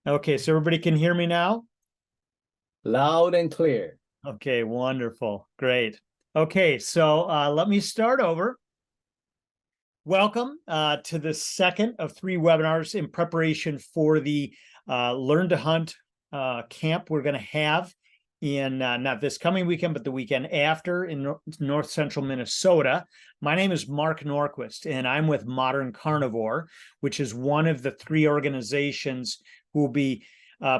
Okay, so everybody can hear me now? Loud and clear. Okay, wonderful. Great. Okay, so let me start over. Welcome to the second of three webinars in preparation for the Learn to Hunt camp we're going to have in not this coming weekend, but the weekend after in North Central Minnesota. My name is Mark Norquist, and I'm with Modern Carnivore, which is one of the three organizations who will be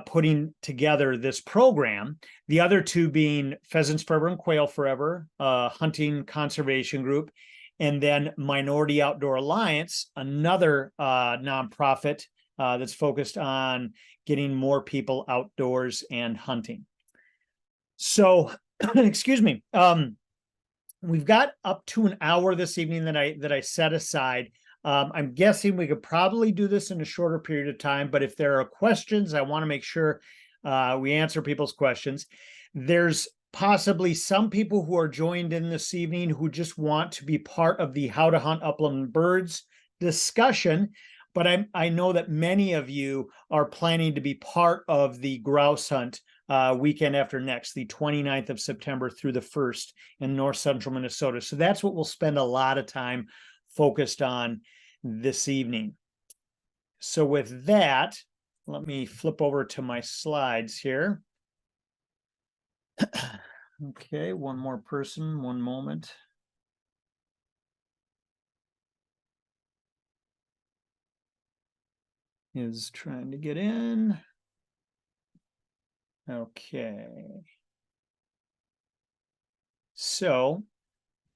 putting together this program. The other two being Pheasants Forever and Quail Forever, hunting conservation group, and then Minority Outdoor Alliance, another nonprofit that's focused on getting more people outdoors and hunting. So, excuse me. We've got up to an hour this evening that I set aside. I'm guessing we could probably do this in a shorter period of time, but if there are questions, I want to make sure we answer people's questions. There's possibly some people who are joined in this evening who just want to be part of the How to Hunt Upland Birds discussion, but I know that many of you are planning to be part of the grouse hunt weekend after next, the 29th of September through the 1st in North Central Minnesota. So that's what we'll spend a lot of time focused on this evening. So with that, let me flip over to my slides here. Okay, one more person, one moment. Is trying to get in. Okay. So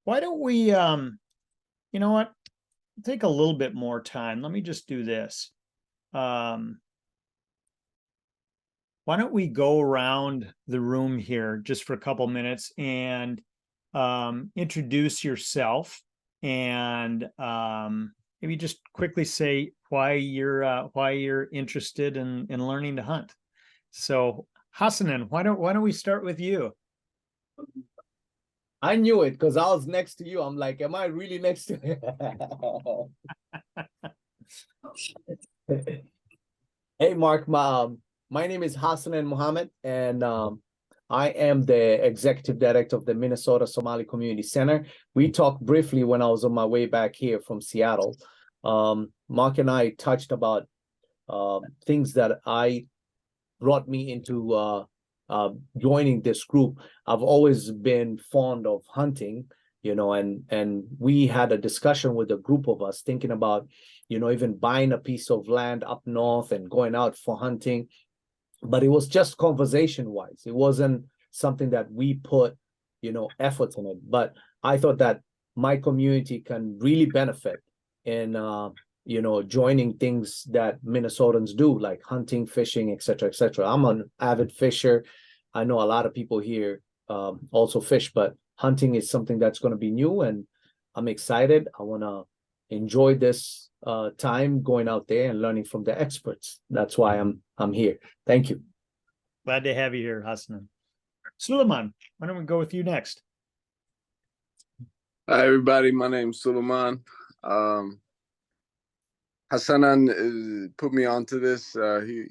why don't we, you know what, take a little bit more time. Let me just do this. Why don't we go around the room here just for a couple minutes and introduce yourself and maybe just quickly say why you're interested in learning to hunt. So Hassanan, why don't we start with you? I knew it because I was next to you. I'm like, am I really next to Hey, Mark, my name is Hassanan Mohammed, and I am the executive director of the Minnesota Somali Community Center. We talked briefly when I was on my way back here from Seattle. Mark and I touched about things that brought me into joining this group. I've always been fond of hunting, and we had a discussion with a group of us thinking about, even buying a piece of land up north and going out for hunting. But it was just conversation-wise. It wasn't something that we put, effort in it. But I thought that my community can really benefit in joining things that Minnesotans do, like hunting, fishing, et cetera, et cetera. I'm an avid fisher. I know a lot of people here also fish, but hunting is something that's going to be new, and I'm excited. I want to enjoy this time going out there and learning from the experts. That's why I'm here. Thank you. Glad to have you here, Hassanan. Suleiman, why don't we go with you next? Hi, everybody. My name's Suleiman. Hassanan put me onto this. He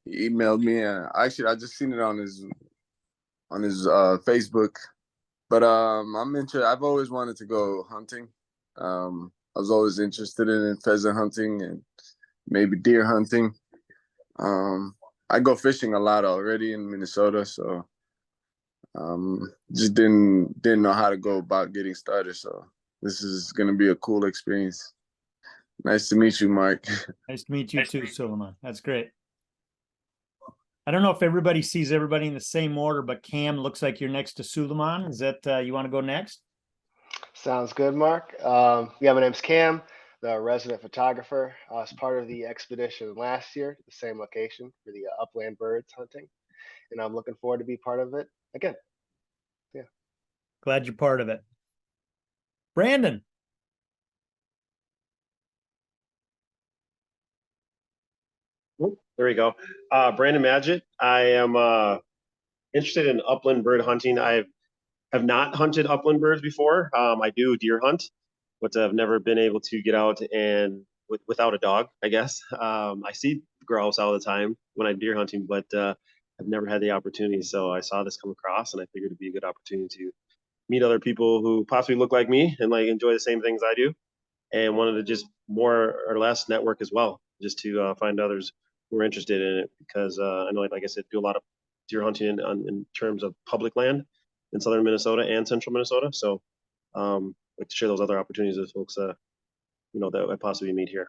emailed me. Actually, I just seen it on his Facebook. But I'm interested. I've always wanted to go hunting. I was always interested in pheasant hunting and maybe deer hunting. I go fishing a lot already in Minnesota, so just didn't know how to go about getting started. So this is gonna be a cool experience. Nice to meet you, Mark. Nice to meet you too, Suleiman. That's great. I don't know if everybody sees everybody in the same order, but Cam, looks like you're next to Suleiman. Is that you want to go next? Sounds good, Mark. Yeah, my name's Cam, the resident photographer. I was part of the expedition last year to the same location for the upland birds hunting, and I'm looking forward to be part of it again. Yeah. Glad you're part of it. Brandon. There we go. Brandon Magid. I am interested in upland bird hunting. I have not hunted upland birds before. I do deer hunt, but I've never been able to get out and without a dog, I guess. I see grouse all the time when I'm deer hunting, but I've never had the opportunity. So I saw this come across, and I figured it'd be a good opportunity to meet other people who possibly look like me and like enjoy the same things I do, and wanted to just more or less network as well, just to find others who are interested in it. Because I know, like I said, do a lot of deer hunting in terms of public land in southern Minnesota and central Minnesota. So like to share those other opportunities with folks, that I possibly meet here.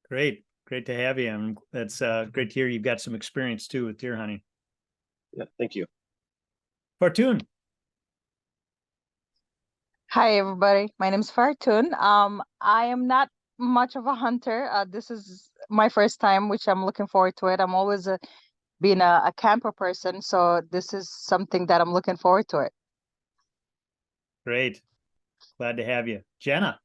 Great. Great to have you. And that's great to hear you've got some experience too with deer hunting. Yeah, thank you. Fortune. Hi, everybody. My name is Fartun. I am not much of a hunter. This is my first time, which I'm looking forward to it. I'm always been a camper person, so this is something that I'm looking forward to it. Great. Glad to have you. Jenna.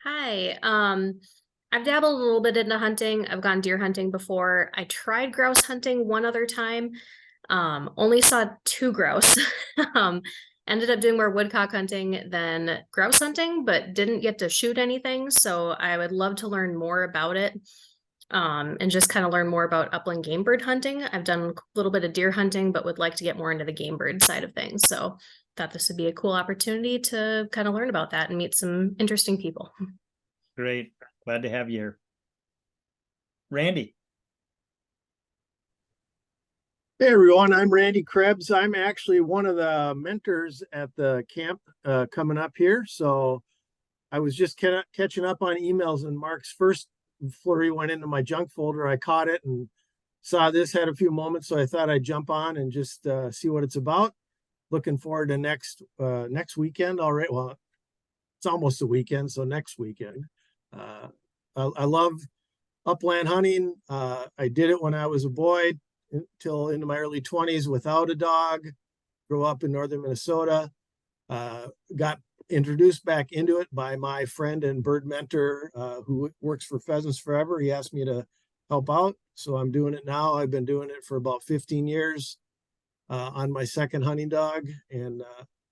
Hi. I've dabbled a little bit into hunting. I've gone deer hunting before. I tried grouse hunting one other time. Only saw 2 grouse. Ended up doing more woodcock hunting than grouse hunting, but didn't get to shoot anything. So I would love to learn more about it. And just kind of learn more about upland game bird hunting. I've done a little bit of deer hunting, but would like to get more into the game bird side of things. So thought this would be a cool opportunity to kind of learn about that and meet some interesting people. Great. Glad to have you here. Randy. Hey everyone, I'm Randy Krebs. I'm actually one of the mentors at the camp coming up here. So I was just catching up on emails, and Mark's first flurry went into my junk folder. I caught it and saw this, had a few moments, so I thought I'd jump on and just see what it's about. Looking forward to next weekend. All right, well, it's almost a weekend, so next weekend. I love upland hunting. I did it when I was a boy until into my early 20s without a dog. Grew up in northern Minnesota. Got introduced back into it by my friend and bird mentor who works for Pheasants Forever. He asked me to help out, so I'm doing it now. I've been doing it for about 15 years on my second hunting dog, and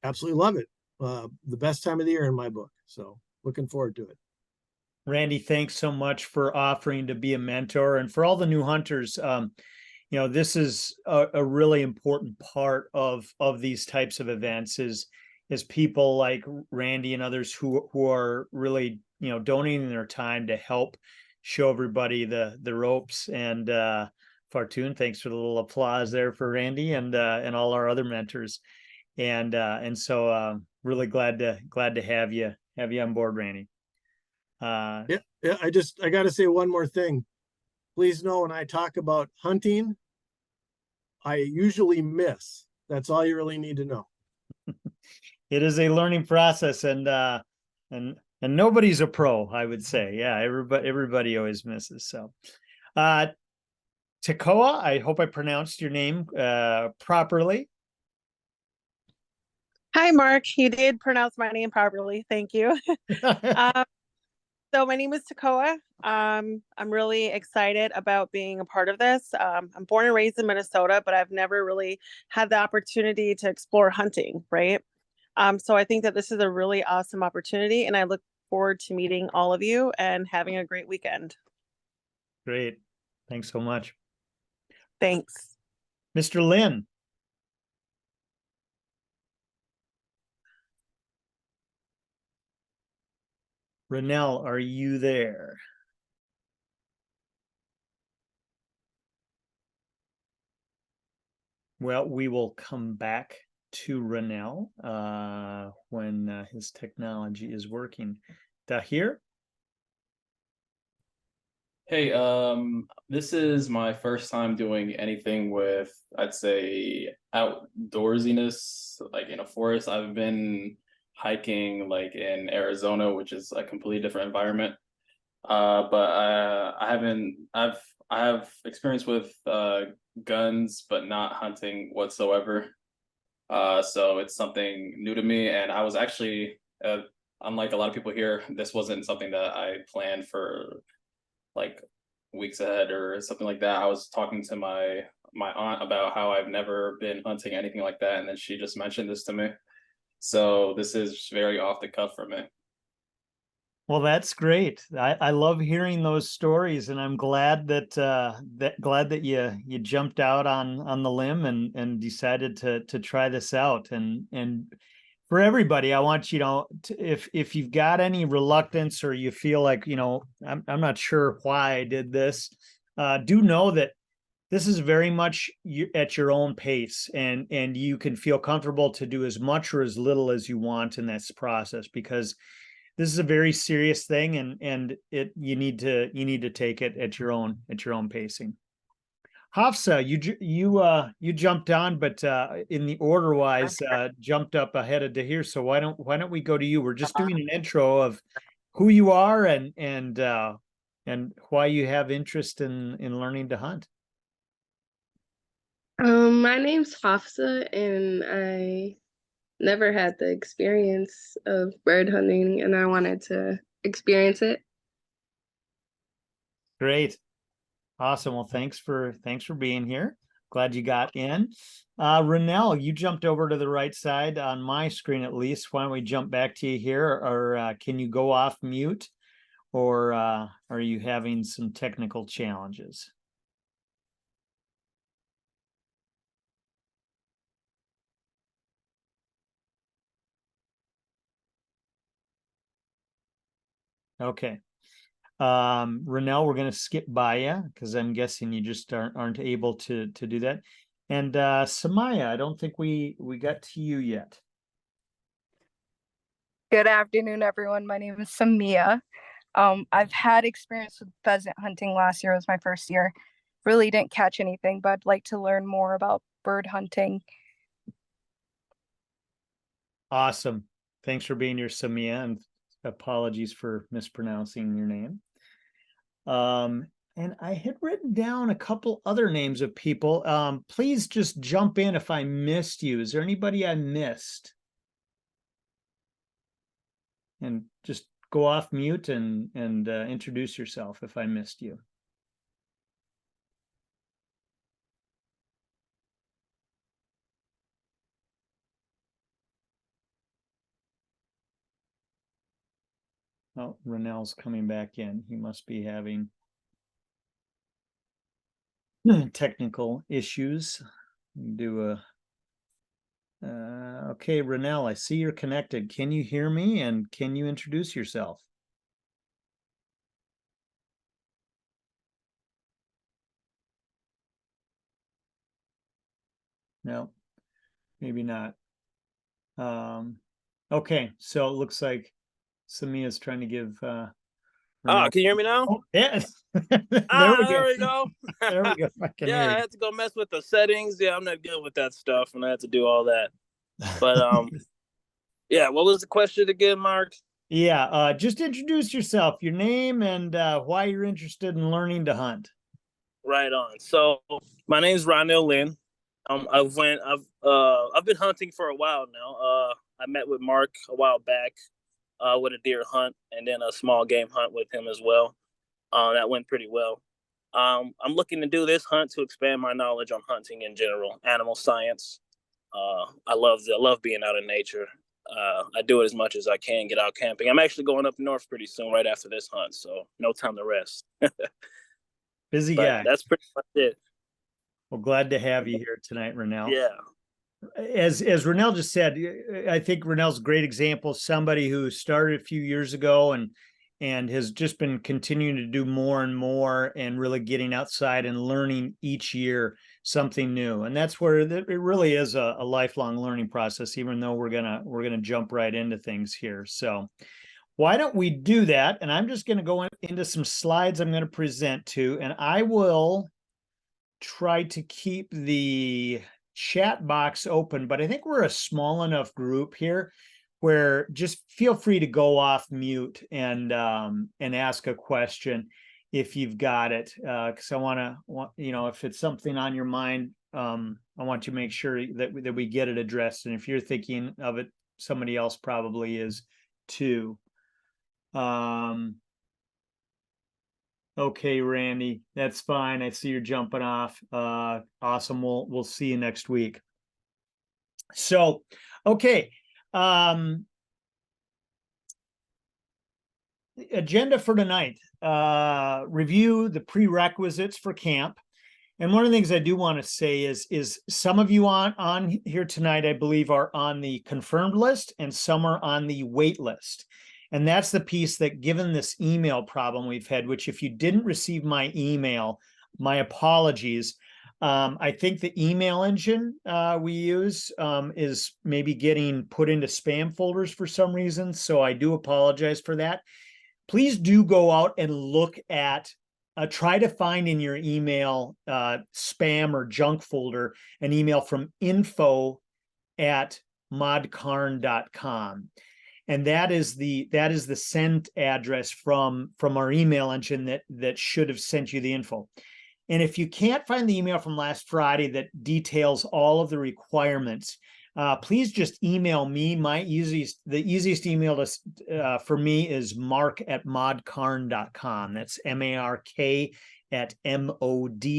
absolutely love it. The best time of the year in my book, so looking forward to it. Randy, thanks so much for offering to be a mentor. And for all the new hunters, this is a really important part of these types of events is people like Randy and others who are really, donating their time to help show everybody the ropes. And Fartun, thanks for the little applause there for Randy and all our other mentors. And so really glad to have you on board, Randy. Yeah, I got to say one more thing. Please know when I talk about hunting, I usually miss. That's all you really need to know. It is a learning process, and nobody's a pro, I would say. Yeah, everybody always misses. So, Tekoa, I hope I pronounced your name properly. Hi, Mark. You did pronounce my name properly. Thank you. So my name is Tekoa. I'm really excited about being a part of this. I'm born and raised in Minnesota, but I've never really had the opportunity to explore hunting, right? So I think that this is a really awesome opportunity, and I look forward to meeting all of you and having a great weekend. Great. Thanks so much. Thanks. Mr. Lynn. Renell, are you there? Well, we will come back to Renell when his technology is working. Dahir? Hey, this is my first time doing anything with, I'd say, outdoorsiness, like in a forest. I've been hiking like in Arizona, which is a completely different environment. But I have experience with guns, but not hunting whatsoever. So it's something new to me, and I was actually, unlike a lot of people here, this wasn't something that I planned for like weeks ahead or something like that. I was talking to my aunt about how I've never been hunting anything like that, and then she just mentioned this to me. So this is very off the cuff for me. Well, that's great. I love hearing those stories, and I'm glad that you jumped out on the limb and decided to try this out. And for everybody, I want you to if you've got any reluctance or you feel like, I'm not sure why I did this, do know that this is very much at your own pace, and you can feel comfortable to do as much or as little as you want in this process, because this is a very serious thing, and you need to take it at your own pacing. Hafsa, you jumped on, but in the order wise, jumped up ahead of Dahir. So why don't we go to you? We're just doing an intro of who you are and why you have interest in learning to hunt. My name's Hafsa, and I never had the experience of bird hunting, and I wanted to experience it. Great. Awesome. Well, thanks for being here. Glad you got in. Renell, you jumped over to the right side on my screen, at least. Why don't we jump back to you here, or can you go off mute, or are you having some technical challenges? Okay. Renell, we're going to skip by you because I'm guessing you just aren't able to do that. And Samaya, I don't think we got to you yet. Good afternoon, everyone. My name is Samia. I've had experience with pheasant hunting. Last year was my first year. Really didn't catch anything, but I'd like to learn more about bird hunting. Awesome. Thanks for being here, Samia, and apologies for mispronouncing your name. And I had written down a couple other names of people. Please just jump in if I missed you. Is there anybody I missed? And just go off mute and introduce yourself if I missed you. Oh, Renell's coming back in. He must be having technical issues. Do a okay, Renell, I see you're connected. Can you hear me, and can you introduce yourself? No, maybe not. Okay, so it looks like Samia's trying to give can you hear me now? Oh, yes. There we go. There we go. I can hear I you. had to go mess with the settings. Yeah, I'm not good with that stuff, and I had to do all that. But yeah, what was the question again, Mark? Yeah, just introduce yourself, your name, and why you're interested in learning to hunt. Right on. So my name's Ronell Lynn. I've been hunting for a while now. I met with Mark a while back with a deer hunt, and then a small game hunt with him as well. That went pretty well. I'm looking to do this hunt to expand my knowledge on hunting in general, animal science. I love being out in nature. I do it as much as I can, get out camping. I'm actually going up north pretty soon, right after this hunt, so no time to rest. Busy guy. That's pretty much it. Well, glad to have you here tonight, Renell. Yeah. As Renell just said, I think Renell's a great example, somebody who started a few years ago and has just been continuing to do more and more, and really getting outside and learning each year something new. And that's where it really is a lifelong learning process, even though we're gonna jump right into things here. So why don't we do that? And I'm just gonna go into some slides I'm gonna present to, and I will try to keep the chat box open, but I think we're a small enough group here where just feel free to go off mute and ask a question if you've got it, because I want if it's something on your mind, I want to make sure that we get it addressed. And if you're thinking of it, somebody else probably is too. Okay, Randy, that's fine. I see you're jumping off. Awesome. We'll see you next week. So, okay. Agenda for tonight, review the prerequisites for camp. And one of the things I do want to say is some of you on here tonight, I believe, are on the confirmed list and some are on the wait list. And that's the piece that, given this email problem we've had, which if you didn't receive my email, my apologies. I think the email engine we use is maybe getting put into spam folders for some reason. So I do apologize for that. Please do go out and look at, try to find in your email spam or junk folder an email from info@modcarn.com. And that is the send address from our email engine that should have sent you the info. And if you can't find the email from last Friday that details all of the requirements, please just email me. The easiest email to, for me is mark@modcarn.com. That's MARK@MOD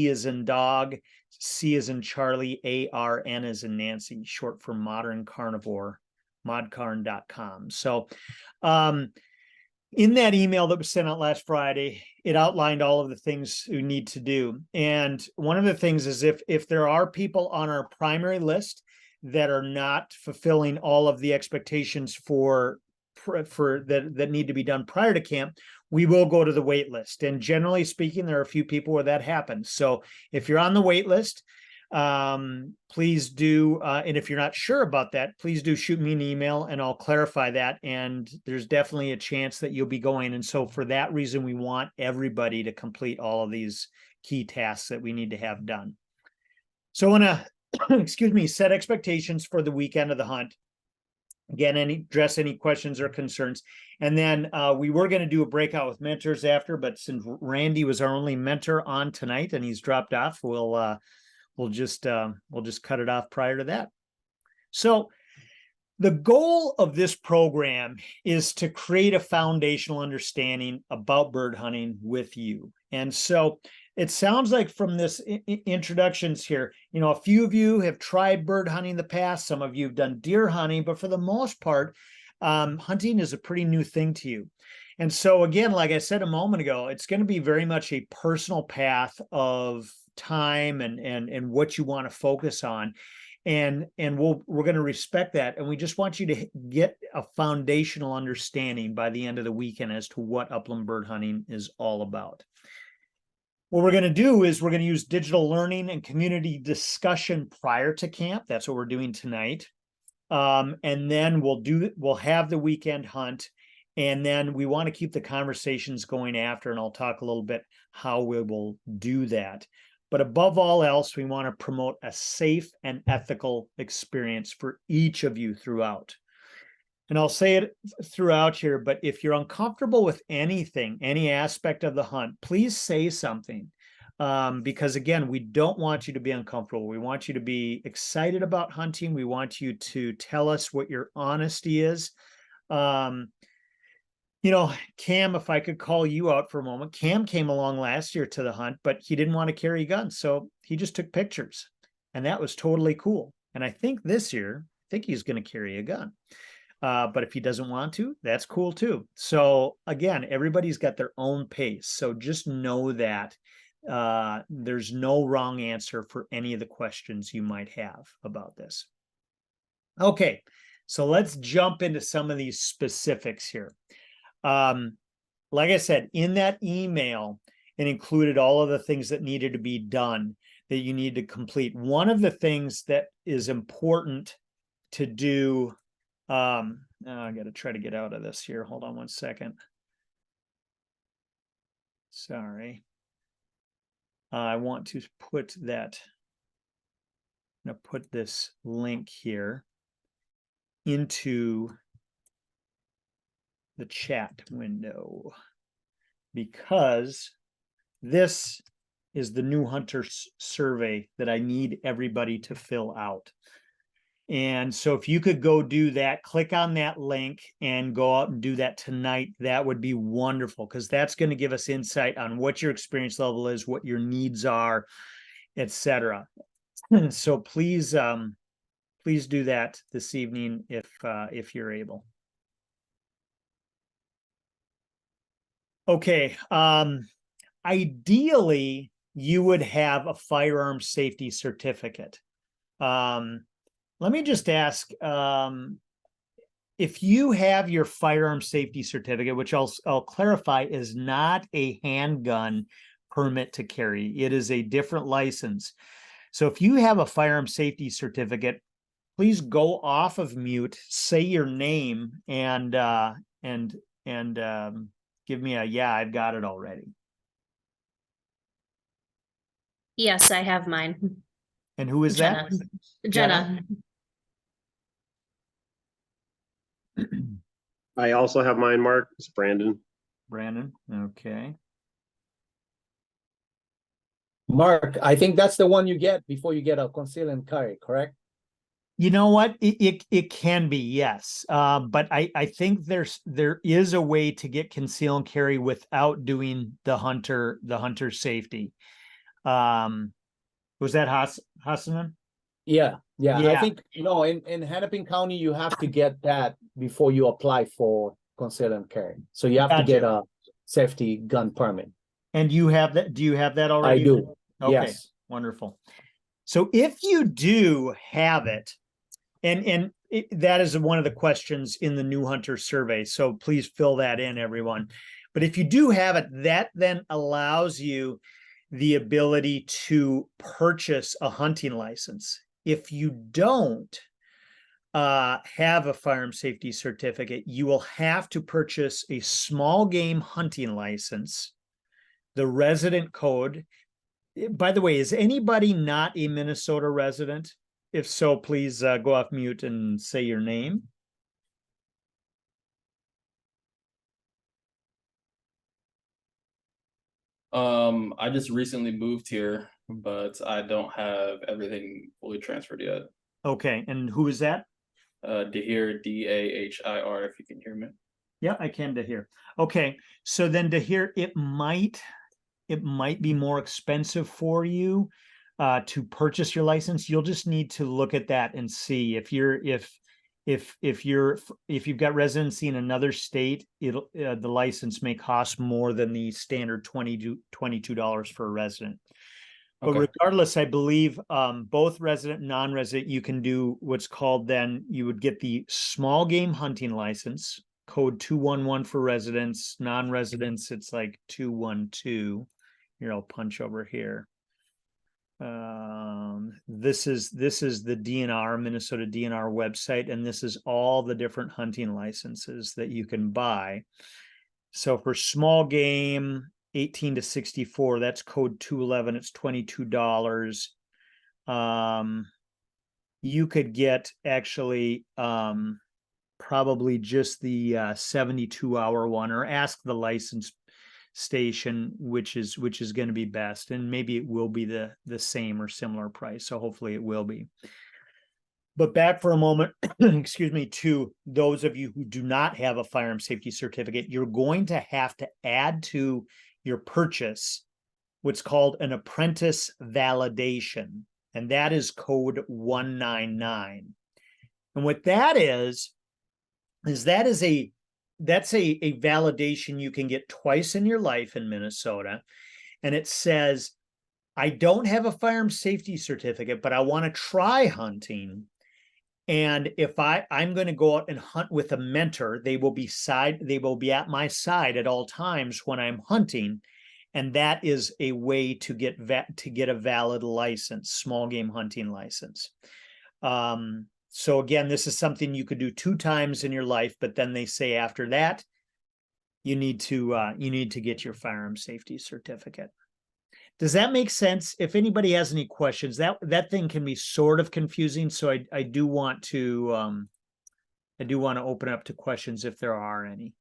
as in dog, C as in Charlie, ARN as in Nancy, short for modern carnivore, modcarn.com. So in that email that was sent out last Friday, it outlined all of the things you need to do. And one of the things is if there are people on our primary list that are not fulfilling all of the expectations for that need to be done prior to camp, we will go to the wait list. And generally speaking, there are a few people where that happens. So if you're on the wait list, please do, and if you're not sure about that, please do shoot me an email and I'll clarify that. And there's definitely a chance that you'll be going. And so for that reason, we want everybody to complete all of these key tasks that we need to have done. So I want to, excuse me, set expectations for the weekend of the hunt. Again, address any questions or concerns. And then we were going to do a breakout with mentors after, but since Randy was our only mentor on tonight and he's dropped off, we'll just cut it off prior to that. So the goal of this program is to create a foundational understanding about bird hunting with you. And so it sounds like from this introductions here, a few of you have tried bird hunting in the past. Some of you have done deer hunting, but for the most part, hunting is a pretty new thing to you. And so again, like I said a moment ago, it's going to be very much a personal path of time and what you want to focus on. And we're going to respect that. And we just want you to get a foundational understanding by the end of the weekend as to what upland bird hunting is all about. What we're going to do is we're going to use digital learning and community discussion prior to camp. That's what we're doing tonight. And then we'll have the weekend hunt. And then we want to keep the conversations going after, and I'll talk a little bit how we will do that. But above all else, we want to promote a safe and ethical experience for each of you throughout. And I'll say it throughout here, but if you're uncomfortable with anything, any aspect of the hunt, please say something. Because again, we don't want you to be uncomfortable. We want you to be excited about hunting. We want you to tell us what your honesty is. Cam, if I could call you out for a moment, Cam came along last year to the hunt, but he didn't want to carry a gun. So he just took pictures and that was totally cool. And I think this year, he's going to carry a gun. But if he doesn't want to, that's cool too. So again, everybody's got their own pace. So just know that there's no wrong answer for any of the questions you might have about this. Okay, so let's jump into some of these specifics here. Like I said, in that email, it included all of the things that needed to be done that you need to complete. One of the things that is important to do, I got to try to get out of this here. Hold on one second. Sorry. I want to put that, I'm going to put this link here into the chat window because this is the new hunter survey that I need everybody to fill out. And so if you could go do that, click on that link and go out and do that tonight, that would be wonderful because that's going to give us insight on what your experience level is, what your needs are, etc. So please please do that this evening if you're able. Okay. Ideally, you would have a firearm safety certificate. Let me just ask, if you have your firearm safety certificate, which I'll clarify is not a handgun permit to carry, it is a different license. So if you have a firearm safety certificate, please go off of mute, say your name, and give me a yeah, I've got it already. Yes, I have mine. And who is Jenna. that? Jenna. I also have mine, Mark. It's Brandon. Brandon, okay. Mark, I think that's the one you get before you get a conceal and carry, correct? You know what? It can be, yes. But I think there is a way to get conceal and carry without doing the hunter safety. Was that Hassanan? Yeah. I Yeah. think, in Hennepin County, you have to get that before you apply for conceal and carry. So you have to get a safety gun permit. And you have that? Do you have that already? I do. Okay, Yes. wonderful. So if you do have it, that is one of the questions in the new hunter survey. So please fill that in, everyone. But if you do have it, that then allows you the ability to purchase a hunting license. If you don't have a firearm safety certificate, you will have to purchase a small game hunting license, the resident code. By the way, is anybody not a Minnesota resident? If so, please go off mute and say your name. I just recently moved here, but I don't have everything fully transferred yet. Okay, and who is that? Dahir, Dahir, if you can hear me. Yeah, I can, Dahir. Okay, so then Dahir, it might be more expensive for you to purchase your license. You'll just need to look at that and see if you've got residency in another state, it'll the license may cost more than the standard $22 for a resident. But regardless, I believe both resident and non-resident, you can do what's called, then you would get the small game hunting license, code 211 for residents. Non-residents, it's like 212. Here, I'll punch over here. This is the DNR, Minnesota DNR website, and this is all the different hunting licenses that you can buy. So for small game, 18 to 64, that's code 211, it's $22. You could get actually probably just the 72-hour one, or ask the license station which is going to be best, and maybe it will be the same or similar price, so hopefully it will be. But back for a moment, excuse me, to those of you who do not have a firearm safety certificate, you're going to have to add to your purchase what's called an apprentice validation, and that is code 199. And what that is that's a validation you can get twice in your life in Minnesota. And it says, I don't have a firearm safety certificate, but I want to try hunting. And if I'm going to go out and hunt with a mentor, they will be at my side at all times when I'm hunting. And that is a way to get a valid license, small game hunting license. So again, this is something you could do 2 times in your life, but then they say after that, you need to get your firearm safety certificate. Does that make sense? If anybody has any questions, that thing can be sort of confusing. So I do want to open up to questions if there are any.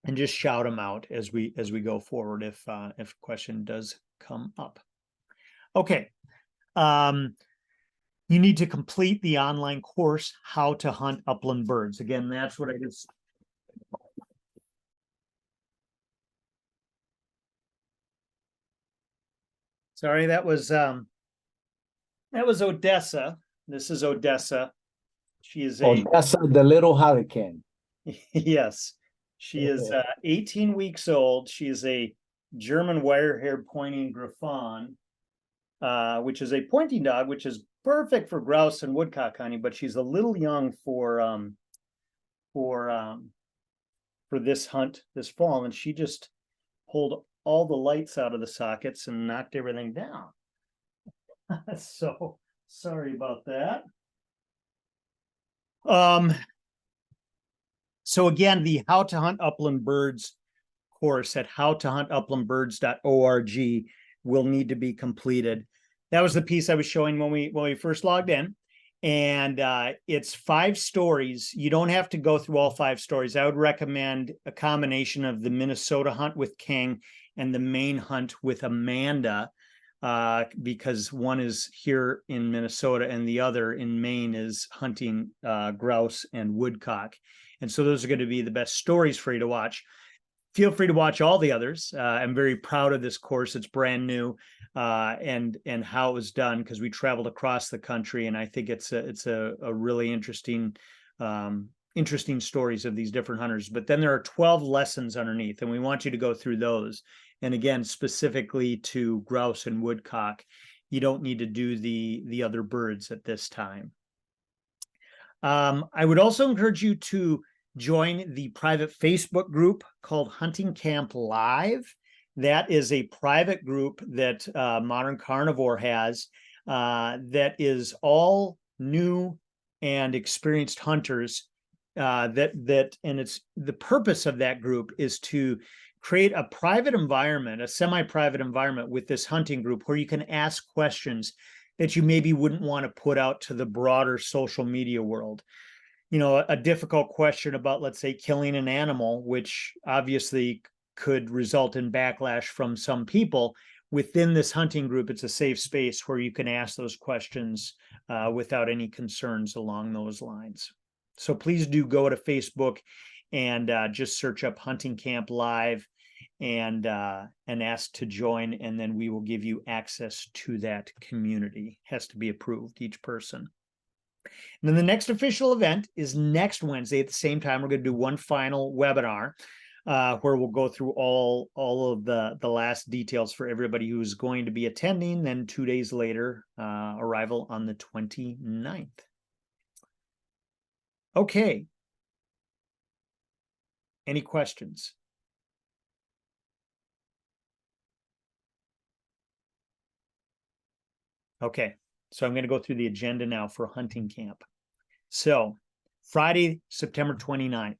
And just shout them out as we go forward if a question does come up. Okay. You need to complete the online course, How to Hunt Upland Birds. Again, that's what I just Sorry, that was Odessa. This is Odessa. She is a Odessa, the little hurricane. yes. She is 18 weeks old. She is a German wire-haired pointing Griffon, which is a pointing dog, which is perfect for grouse and woodcock hunting, but she's a little young for this hunt this fall, and she just pulled all the lights out of the sockets and knocked everything down. So sorry about that. So again, the How to Hunt Upland Birds course at howtohuntuplandbirds.org will need to be completed. That was the piece I was showing when we first logged in. And it's 5 stories. You don't have to go through all 5 stories. I would recommend a combination of the Minnesota hunt with King and the Maine hunt with Amanda, because one is here in Minnesota and the other in Maine is hunting grouse and woodcock. And so those are going to be the best stories for you to watch. Feel free to watch all the others. I'm very proud of this course. It's brand new, and how it was done, because we traveled across the country, and I think it's a really interesting stories of these different hunters. But then there are 12 lessons underneath, and we want you to go through those. And again, specifically to grouse and woodcock, you don't need to do the other birds at this time. I would also encourage you to join the private Facebook group called Hunting Camp Live. That is a private group that Modern Carnivore has, that is all new and experienced hunters. And it's the purpose of that group is to create a private environment, a semi-private environment with this hunting group where you can ask questions that you maybe wouldn't want to put out to the broader social media world. You know, a difficult question about, let's say, killing an animal, which obviously could result in backlash from some people. Within this hunting group, it's a safe space where you can ask those questions without any concerns along those lines. So please do go to Facebook and just search up Hunting Camp Live and ask to join, and then we will give you access to that community. It has to be approved, each person. And then the next official event is next Wednesday at the same time. We're going to do one final webinar where we'll go through all of the last details for everybody who's going to be attending. Then 2 days later, arrival on the 29th. Okay. Any questions? Okay, so I'm going to go through the agenda now for hunting camp. So Friday, September 29th,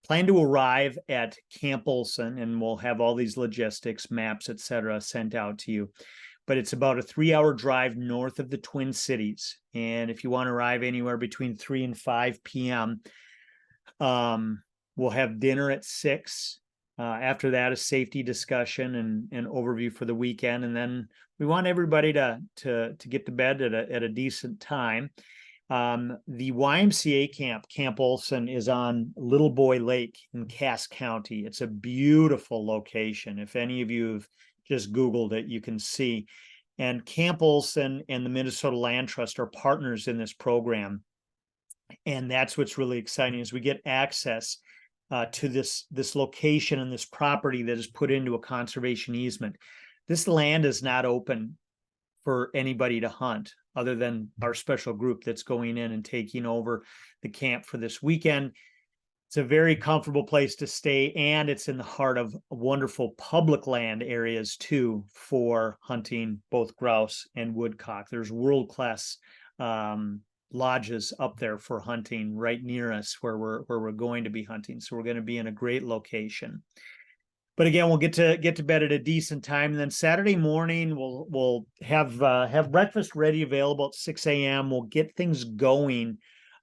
plan to arrive at Camp Olson, and we'll have all these logistics, maps, etc., sent out to you. But it's about a 3-hour drive north of the Twin Cities. And if you want to arrive anywhere between 3 and 5 p.m., we'll have dinner at 6. After that, a safety discussion and overview for the weekend. And then we want everybody to get to bed at a decent time. The YMCA camp, Camp Olson, is on Little Boy Lake in Cass County. It's a beautiful location. If any of you have just Googled it, you can see. And Camp Olson and the Minnesota Land Trust are partners in this program. And that's what's really exciting, is we get access to this location and this property that is put into a conservation easement. This land is not open for anybody to hunt other than our special group that's going in and taking over the camp for this weekend. It's a very comfortable place to stay, and it's in the heart of wonderful public land areas too for hunting both grouse and woodcock. There's world-class lodges up there for hunting right near us where we're going to be hunting. So we're going to be in a great location. But again, we'll get to bed at a decent time. And then Saturday morning, we'll have breakfast ready, available at 6 a.m. We'll get things going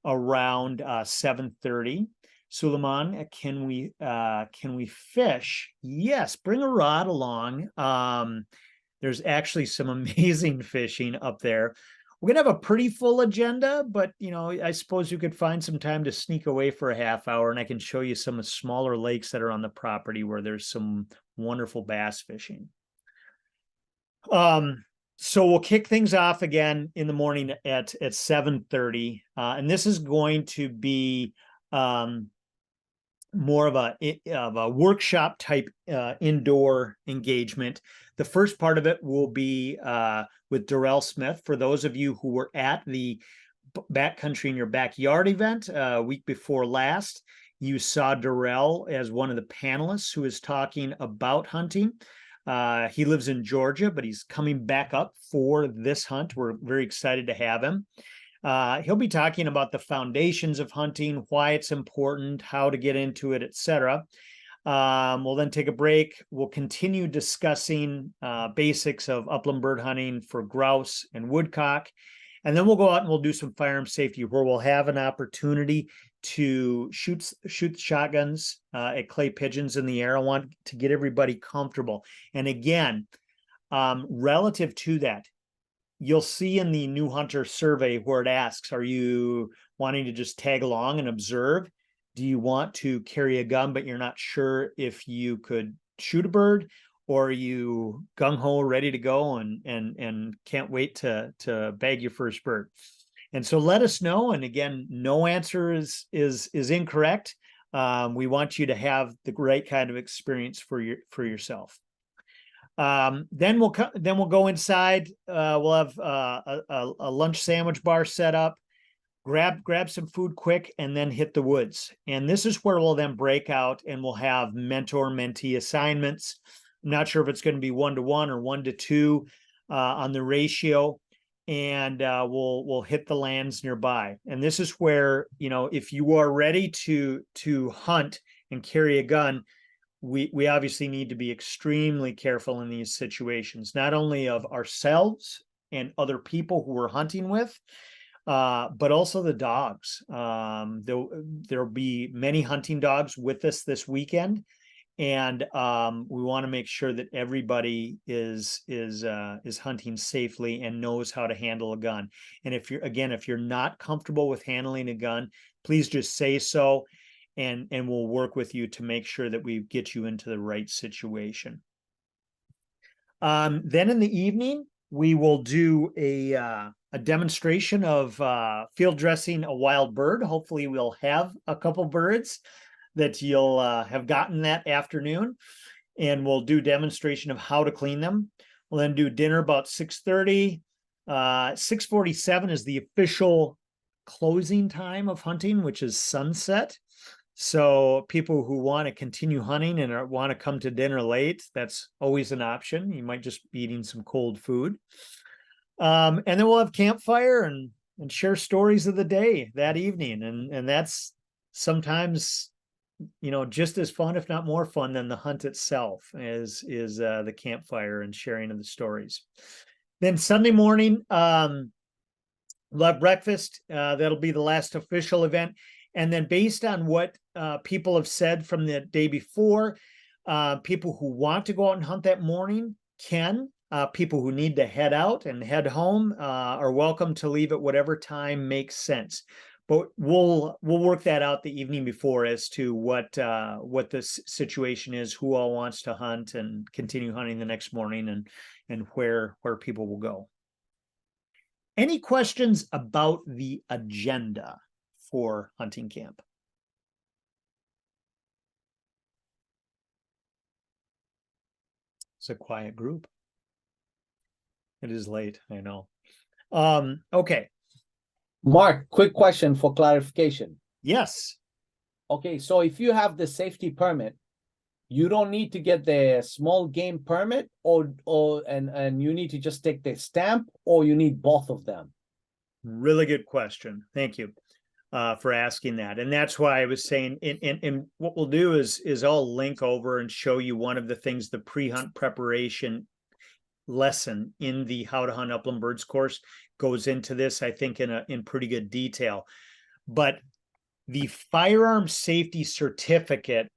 around 7:30. Suleiman, can we fish? Yes, bring a rod along. There's actually some amazing fishing up there. We're going to have a pretty full agenda, but, you know, I suppose you could find some time to sneak away for a half hour, and I can show you some of the smaller lakes that are on the property where there's some wonderful bass fishing. So we'll kick things off again in the morning at 7:30, and this is going to be more of a workshop type indoor engagement. The first part of it will be with Darrell Smith. For those of you who were at the Backcountry in Your Backyard event week before last, you saw Darrell as one of the panelists who is talking about hunting. He lives in Georgia, but he's coming back up for this hunt. We're very excited to have him. He'll be talking about the foundations of hunting, why it's important, how to get into it, etc. We'll then take a break. We'll continue discussing basics of upland bird hunting for grouse and woodcock. And then we'll go out and we'll do some firearm safety where we'll have an opportunity to shoot shotguns at clay pigeons in the air. I want to get everybody comfortable. And again, relative to that, you'll see in the new hunter survey where it asks, are you wanting to just tag along and observe? Do you want to carry a gun, but you're not sure if you could shoot a bird? Or are you gung-ho ready to go and can't wait to bag your first bird? And so let us know. And again, no answer is incorrect. We want you to have the right kind of experience for yourself. Then we'll go inside. We'll have a lunch sandwich bar set up. Grab some food quick, and then hit the woods. And this is where we'll then break out and we'll have mentor-mentee assignments. I'm not sure if it's going to be 1-to-1 or 1-to-2 on the ratio. And we'll hit the lands nearby. And this is where, if you are ready to hunt and carry a gun, we obviously need to be extremely careful in these situations, not only of ourselves and other people who we're hunting with, but also the dogs. There'll be many hunting dogs with us this weekend. And we want to make sure that everybody is hunting safely and knows how to handle a gun. And if you're not comfortable with handling a gun, please just say so, and we'll work with you to make sure that we get you into the right situation. Then in the evening, we will do a demonstration of field dressing a wild bird. Hopefully, we'll have a couple birds that you'll have gotten that afternoon, and we'll do demonstration of how to clean them. We'll then do dinner about 6:30. 6:47 is the official closing time of hunting, which is sunset. So people who want to continue hunting and want to come to dinner late, that's always an option. You might just be eating some cold food. And then we'll have campfire and share stories of the day that evening. And that's sometimes just as fun, if not more fun than the hunt itself, is the campfire and sharing of the stories. Then Sunday morning, we'll have breakfast. That'll be the last official event. And then based on what people have said from the day before, people who want to go out and hunt that morning can. People who need to head out and head home are welcome to leave at whatever time makes sense. But we'll work that out the evening before as to what the situation is, who all wants to hunt and continue hunting the next morning, and where people will go. Any questions about the agenda for hunting camp? It's a quiet group. It is late, I know. Okay. Mark, quick question for clarification. Yes. Okay, so if you have the safety permit, you don't need to get the small game permit, and you need to just take the stamp, or you need both of them? Really good question. Thank you for asking that. And that's why I was saying, and what we'll do is I'll link over and show you one of the things, the pre-hunt preparation lesson in the How to Hunt Upland Birds course goes into this, I think, in pretty good detail. But the firearm safety certificate,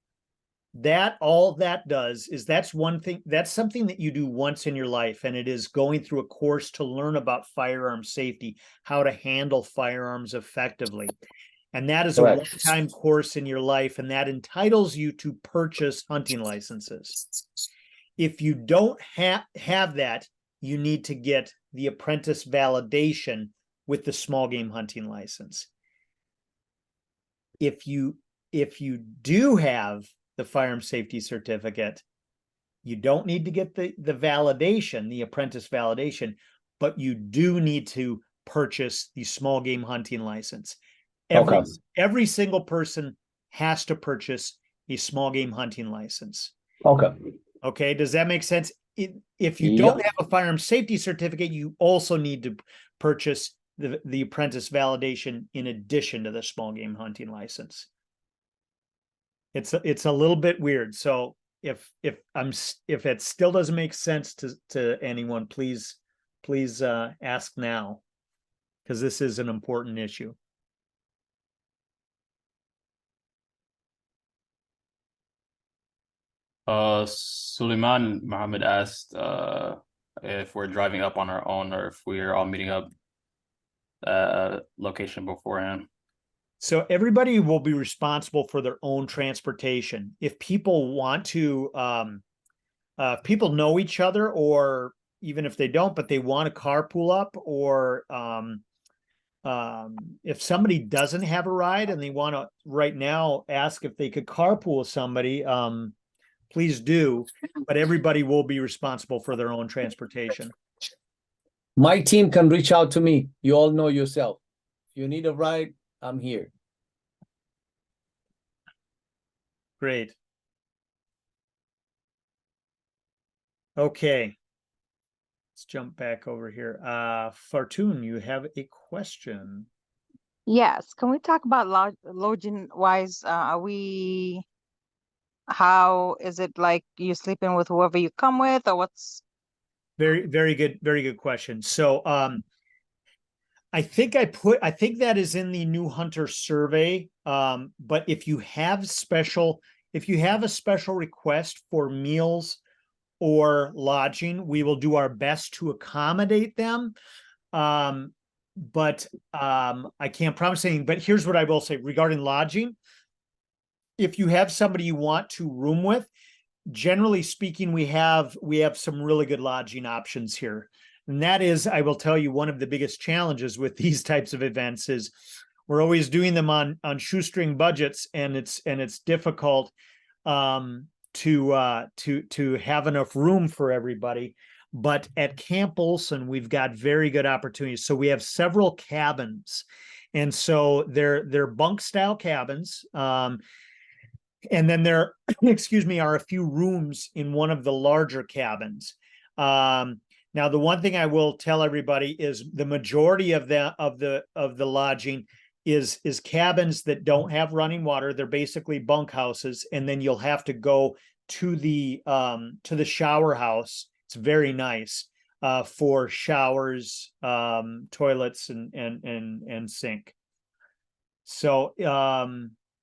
that all that does is that's one thing, that's something that you do once in your life, and it is going through a course to learn about firearm safety, how to handle firearms effectively. And that is Correct. a one-time course in your life, and that entitles you to purchase hunting licenses. If you don't have that, you need to get the apprentice validation with the small game hunting license. If you do have the firearm safety certificate, you don't need to get the validation, the apprentice validation, but you do need to purchase the small game hunting license. Every single person has to purchase a small game hunting license. Okay, does that make sense? If you don't have a firearm safety certificate, you also need to purchase the apprentice validation in addition to the small game hunting license. It's a little bit weird. So if it still doesn't make sense to anyone, please ask now, because this is an important issue. Suleiman Mohammed asked if we're driving up on our own or if we're all meeting up at a location beforehand. So everybody will be responsible for their own transportation. If people want to, if people know each other, or even if they don't, but they want to carpool up, or if somebody doesn't have a ride and they want to right now ask if they could carpool with somebody, please do, but everybody will be responsible for their own transportation. My team can reach out to me. You all know yourself. If you need a ride, I'm here. Great. Okay. Let's jump back over here. Fartun, you have a question. Yes. Can we talk about lodging wise? How is it, like you sleeping with whoever you come with, or what's? Very good question. So I think that is in the new hunter survey. But if you have a special request for meals or lodging, we will do our best to accommodate them. But I can't promise anything. But here's what I will say regarding lodging. If you have somebody you want to room with, generally speaking, we have some really good lodging options here. And that is, I will tell you, one of the biggest challenges with these types of events is we're always doing them on shoestring budgets, and it's difficult to have enough room for everybody. But at Camp Olson, we've got very good opportunities. So we have several cabins, and so they're bunk style cabins. And then there, excuse me, are a few rooms in one of the larger cabins. Now, the one thing I will tell everybody is the majority of the lodging is cabins that don't have running water. They're basically bunk houses, and then you'll have to go to the shower house. It's very nice for showers, toilets, and sink. So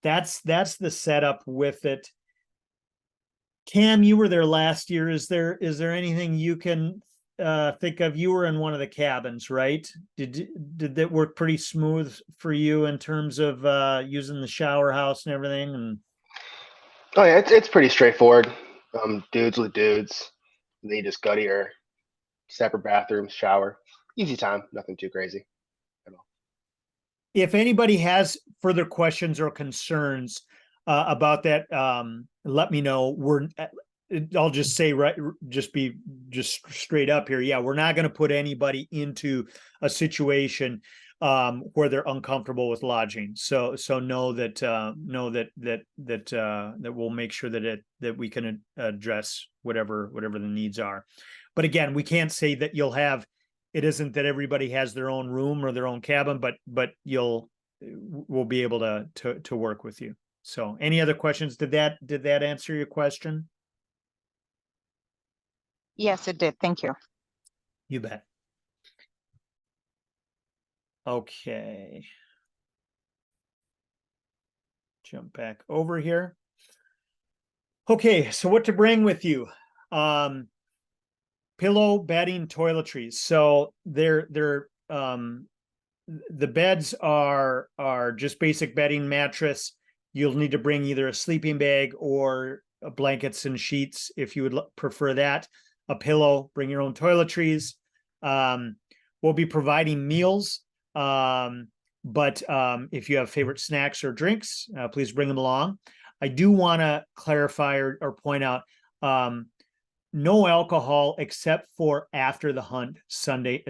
that's the setup with it. Cam, you were there last year. Is there anything you can think of? You were in one of the cabins, right? Did that work pretty smooth for you in terms of using the shower house and everything? And oh yeah, it's pretty straightforward. Dudes with dudes. They just go to your separate bathrooms, shower. Easy time, nothing too crazy. If anybody has further questions or concerns about that, let me know. I'll just say just straight up here. Yeah, we're not going to put anybody into a situation where they're uncomfortable with lodging. So know that we'll make sure that we can address whatever the needs are. But again, we can't say that you'll have. It isn't that everybody has their own room or their own cabin, but we'll be able to work with you. So any other questions? Did that answer your question? Yes, it did. Thank you. You bet. Okay. Jump back over here. Okay, so what to bring with you? Pillow, bedding, toiletries. So the beds are just basic bedding, mattress. You'll need to bring either a sleeping bag or blankets and sheets if you would prefer that. a pillow, bring your own toiletries. We'll be providing meals. But if you have favorite snacks or drinks, please bring them along. I do want to clarify or point out, no alcohol except for after the hunt Saturday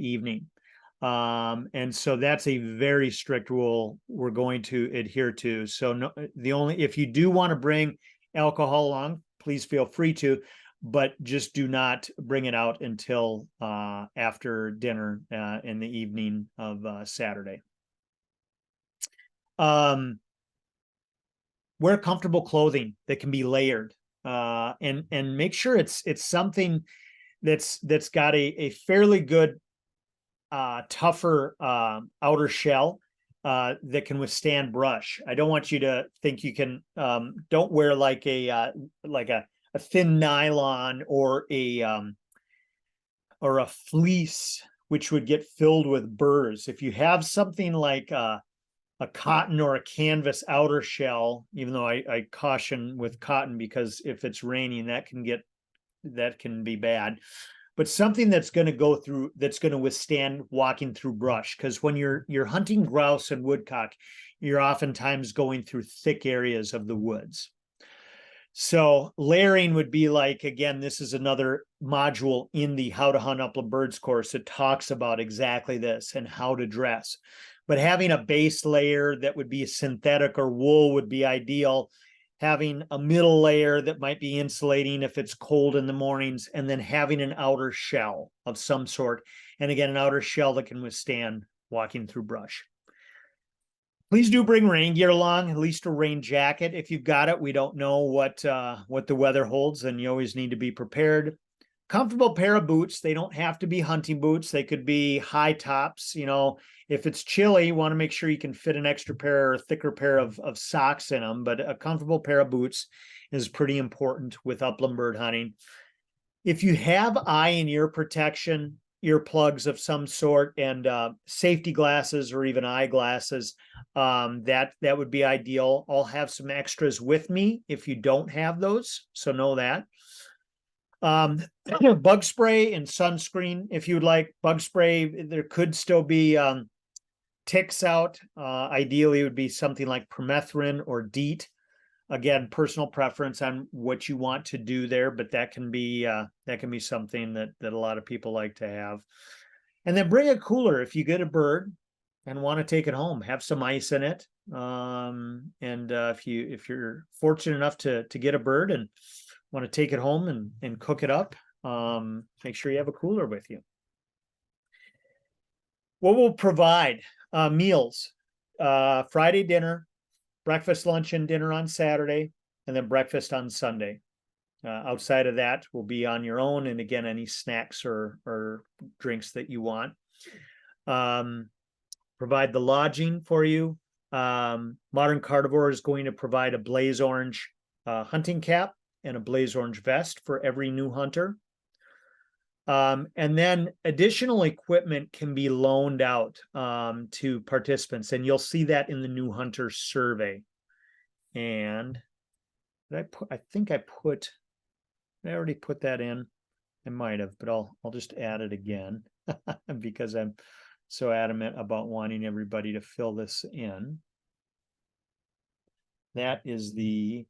evening. And so that's a very strict rule we're going to adhere to. So no, if you do want to bring alcohol along, please feel free to, but just do not bring it out until after dinner in the evening of Saturday. Wear comfortable clothing that can be layered, and make sure it's something that's got a fairly good tougher outer shell that can withstand brush. I don't want you to think you can. Don't wear like a thin nylon or a fleece, which would get filled with burrs. If you have something like a cotton or a canvas outer shell, even though I caution with cotton, because if it's raining, that can be bad. But something that's going to withstand walking through brush, because when you're hunting grouse and woodcock, you're oftentimes going through thick areas of the woods. So layering would be like, again, this is another module in the How to Hunt Upland Birds course that talks about exactly this and how to dress. But having a base layer that would be synthetic or wool would be ideal. Having a middle layer that might be insulating if it's cold in the mornings, and then having an outer shell of some sort. And again, an outer shell that can withstand walking through brush. Please do bring rain gear along, at least a rain jacket if you've got it. We don't know what the weather holds, and you always need to be prepared. Comfortable pair of boots. They don't have to be hunting boots. They could be high tops. If it's chilly, you want to make sure you can fit an extra pair or thicker pair of socks in them, but a comfortable pair of boots is pretty important with upland bird hunting. If you have eye and ear protection, earplugs of some sort, and safety glasses or even eyeglasses, that would be ideal. I'll have some extras with me if you don't have those, so know that. Bug spray and sunscreen if you would like. Bug spray, there could still be ticks out. Ideally it would be something like permethrin or DEET. Again, personal preference on what you want to do there, but that can be something that a lot of people like to have. And then bring a cooler if you get a bird and want to take it home. Have some ice in it. If you're fortunate enough to get a bird and want to take it home and cook it up, make sure you have a cooler with you. What we'll provide, meals, Friday dinner, breakfast, lunch, and dinner on Saturday, and then breakfast on Sunday. Outside of that will be on your own, and again, any snacks or drinks that you want. Provide the lodging for you. Modern Carnivore is going to provide a blaze orange hunting cap and a blaze orange vest for every new hunter. And then additional equipment can be loaned out to participants, and you'll see that in the new hunter survey. And I already put that in. I might have, but I'll just add it again because I'm so adamant about wanting everybody to fill this in. That is the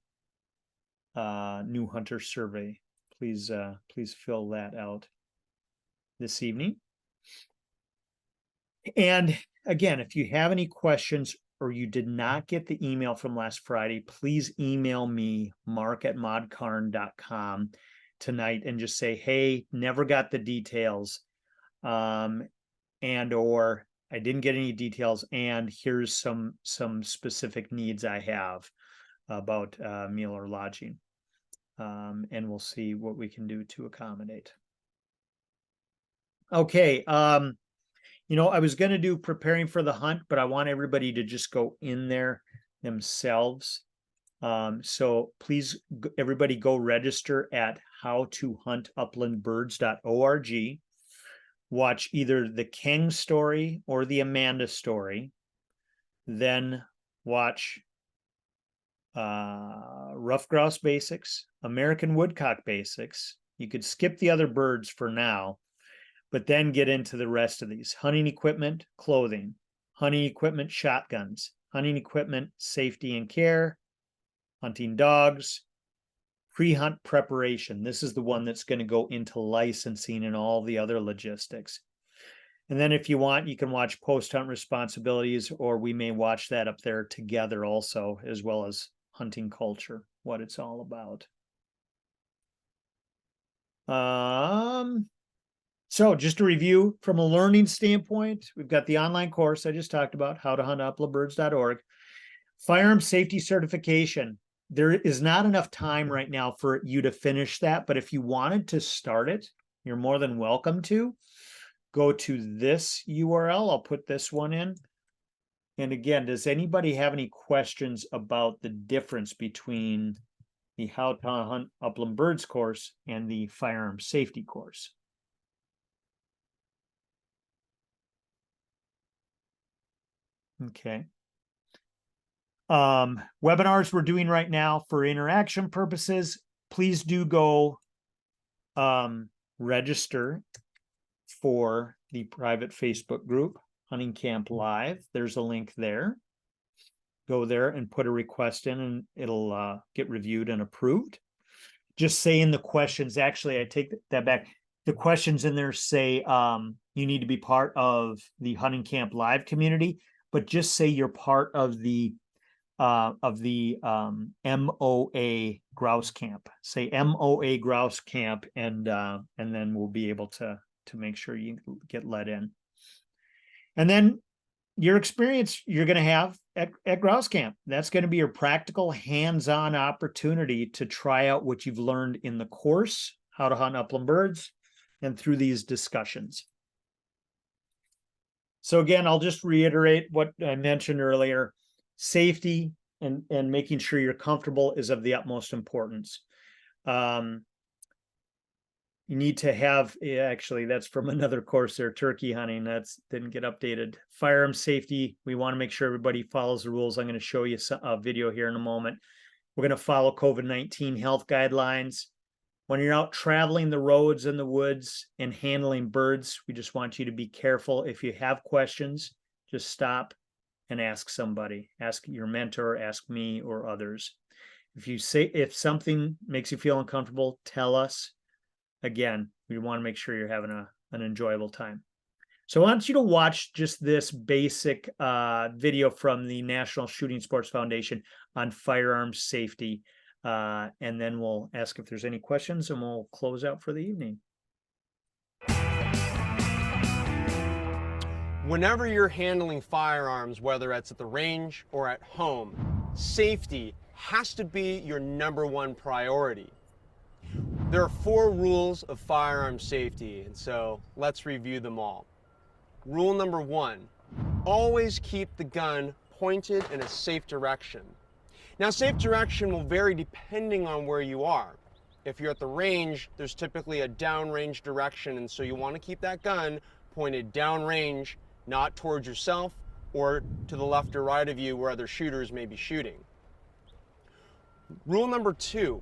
new hunter survey. Please fill that out this evening. And again, if you have any questions or you did not get the email from last Friday, please email me, mark@modcarn.com tonight, and just say, hey, never got the details, and or I didn't get any details, and here's some specific needs I have about meal or lodging. And we'll see what we can do to accommodate. Okay. I was going to do preparing for the hunt, but I want everybody to just go in there themselves. So please, everybody go register at howtohuntuplandbirds.org. Watch either the King story or the Amanda story. Then watch Rough Grouse Basics, American Woodcock Basics, You could skip the other birds for now, but then get into the rest of these: hunting equipment, clothing, hunting equipment, shotguns, hunting equipment, safety and care, hunting dogs, pre-hunt preparation. This is the one that's going to go into licensing and all the other logistics. And then if you want, you can watch post-hunt responsibilities, or we may watch that up there together also, as well as hunting culture, what it's all about. So just to review from a learning standpoint, we've got the online course I just talked about, howtohuntuplandbirds.org. Firearm safety certification. There is not enough time right now for you to finish that, but if you wanted to start it, you're more than welcome to. Go to this URL. I'll put this one in. And again, does anybody have any questions about the difference between the How to Hunt Upland Birds course and the firearm safety course? Okay. Webinars we're doing right now for interaction purposes, please do go register for the private Facebook group, Hunting Camp Live. There's a link there. Go there and put a request in, and it'll get reviewed and approved. Just say in the questions, actually, I take that back. The questions in there say you need to be part of the Hunting Camp Live community, but just say you're part of the MOA Grouse Camp. Say MOA Grouse Camp, and then we'll be able to make sure you get let in. And then your experience you're going to have at Grouse Camp. That's going to be your practical, hands-on opportunity to try out what you've learned in the course, How to Hunt Upland Birds, and through these discussions. So again, I'll just reiterate what I mentioned earlier. Safety and making sure you're comfortable is of the utmost importance. You need to have, actually, that's from another course there, turkey hunting. That's didn't get updated. Firearm safety, we want to make sure everybody follows the rules. I'm going to show you a video here in a moment. We're going to follow COVID-19 health guidelines. When you're out traveling the roads and the woods and handling birds, we just want you to be careful. If you have questions, just stop and ask somebody. Ask your mentor, ask me or others. If something makes you feel uncomfortable, tell us. Again, we want to make sure you're having an enjoyable time. So I want you to watch just this basic video from the National Shooting Sports Foundation on firearm safety. And then we'll ask if there's any questions, and we'll close out for the evening. Whenever you're handling firearms, whether it's at the range or at home, safety has to be your #1 priority. There are 4 rules of firearm safety, and so let's review them all. Rule number 1, always keep the gun pointed in a safe direction. Now, safe direction will vary depending on where you are. If you're at the range, there's typically a downrange direction, and so you want to keep that gun pointed downrange, not towards yourself or to the left or right of you where other shooters may be shooting. Rule number 2,